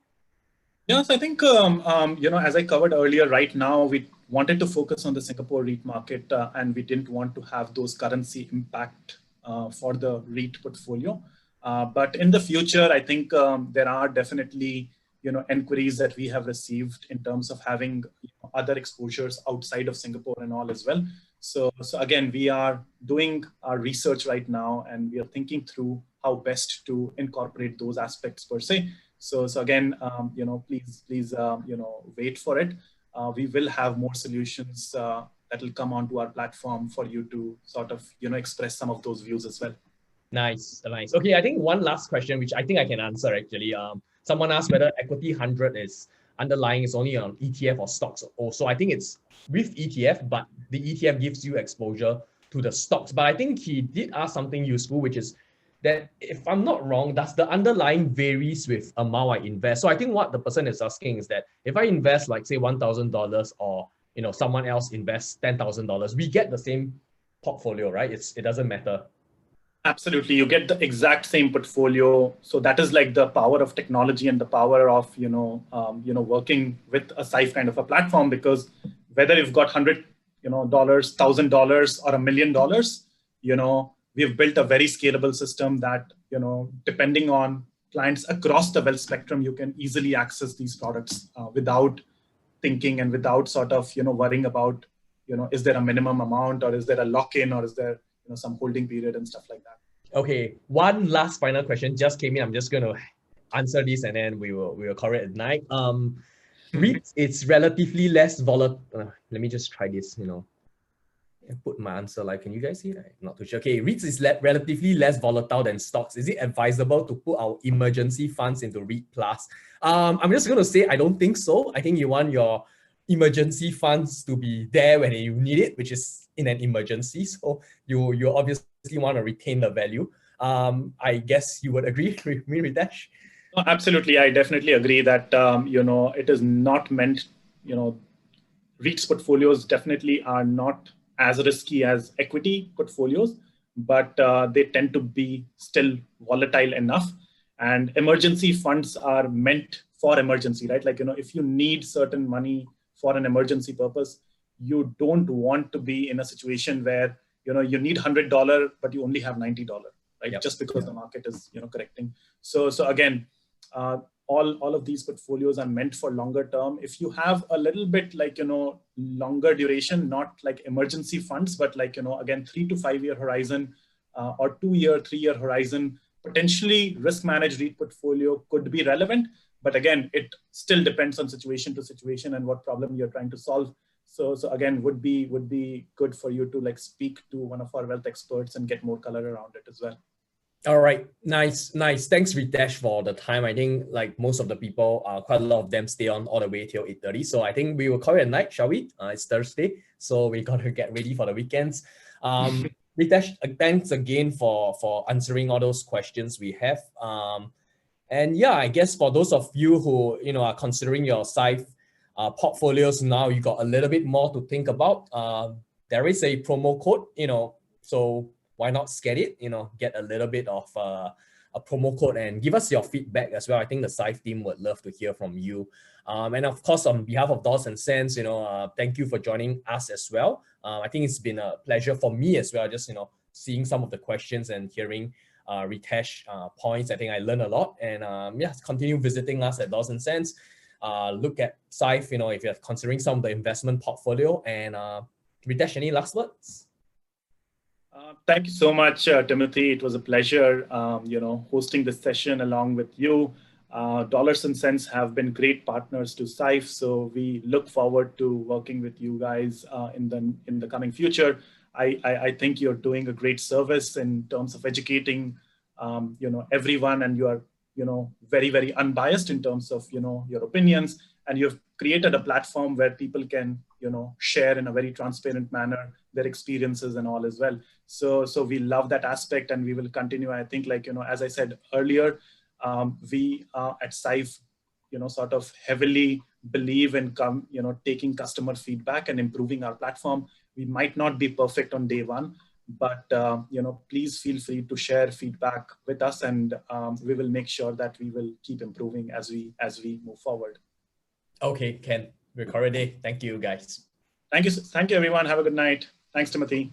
Yes, I think, as I covered earlier, right now we wanted to focus on the Singapore REIT market, and we didn't want to have those currency impact for the REIT portfolio. But in the future, I think there are definitely, inquiries that we have received in terms of having other exposures outside of Singapore and all as well. So again, we are doing our research right now, and we are thinking through how best to incorporate those aspects per se. So again, please, wait for it. We will have more solutions that will come onto our platform for you to sort of, express some of those views as well. Nice. Okay, I think one last question, which I think I can answer actually. Someone asked whether equity 100 is underlying is only on ETF or stocks also. I think it's with ETF, but the ETF gives you exposure to the stocks. But I think he did ask something useful, which is that if I'm not wrong, does the underlying varies with amount I invest? So I think what the person is asking is that if I invest like say $1,000 or someone else invests $10,000, we get the same portfolio, right? It doesn't matter. Absolutely, you get the exact same portfolio. So that is like the power of technology and the power of working with a Syfe kind of a platform. Because whether you've got $100, $1,000 or $1 million, we've built a very scalable system that depending on clients across the wealth spectrum, you can easily access these products without thinking and without sort of worrying about is there a minimum amount, or is there a lock-in, or is there some holding period and stuff like that. Okay, one last final question just came in. I'm just going to answer this and then we will call it at night. REITs, it's relatively less volatile. Let me just try this, put my answer like, can you guys see it? I'm not too sure. Okay, REITs is relatively less volatile than stocks. Is it advisable to put our emergency funds into REIT Plus? I'm just going to say, I don't think so. I think you want your emergency funds to be there when you need it, which is in an emergency. So you obviously want to retain the value. I guess you would agree with me, Ritesh? No, absolutely. I definitely agree that, it is not meant, REITs portfolios definitely are not as risky as equity portfolios, but they tend to be still volatile enough. And emergency funds are meant for emergency, right? Like, if you need certain money for an emergency purpose, you don't want to be in a situation where, you need $100, but you only have $90, right? Yep. Just because the market is, correcting. So again, all of these portfolios are meant for longer term. If you have a little bit like, longer duration, not like emergency funds, but like, again, 3 to 5 year horizon or 2 year, 3 year horizon, potentially risk managed REIT portfolio could be relevant. But again, it still depends on situation to situation and what problem you're trying to solve. So again, would be good for you to like speak to one of our wealth experts and get more color around it as well. All right, nice. Thanks, Ritesh, for the time. I think like most of the people, quite a lot of them stay on all the way till 8:30. So I think we will call it a night, shall we? It's Thursday, so we got to get ready for the weekends. Ritesh, thanks again for answering all those questions we have. And yeah, I guess for those of you who are considering your Scythe portfolios now, you got a little bit more to think about. There is a promo code, so why not get it? Get a little bit of a promo code and give us your feedback as well. I think the Scythe team would love to hear from you. And of course, on behalf of Dollars&Sense, thank you for joining us as well. I think it's been a pleasure for me as well, just seeing some of the questions and hearing Ritesh points. I think I learned a lot. And continue visiting us at Dollars&Sense. Look at Syfe, if you're considering some of the investment portfolio. And Ritesh, any last words? Thank you so much, Timothy. It was a pleasure, hosting this session along with you. Dollars&Sense have been great partners to Syfe, so we look forward to working with you guys in the coming future. I think you're doing a great service in terms of educating everyone, and you are very, very unbiased in terms of your opinions, and you've created a platform where people can share in a very transparent manner their experiences and all as well. So we love that aspect, and we will continue. I think, like as I said earlier, we at Syfe sort of heavily believe in taking customer feedback and improving our platform. We might not be perfect on day one, but please feel free to share feedback with us, and we will make sure that we will keep improving as we move forward. Okay, Ken, record a day. Thank you, guys. Thank you everyone. Have a good night. Thanks, Timothy.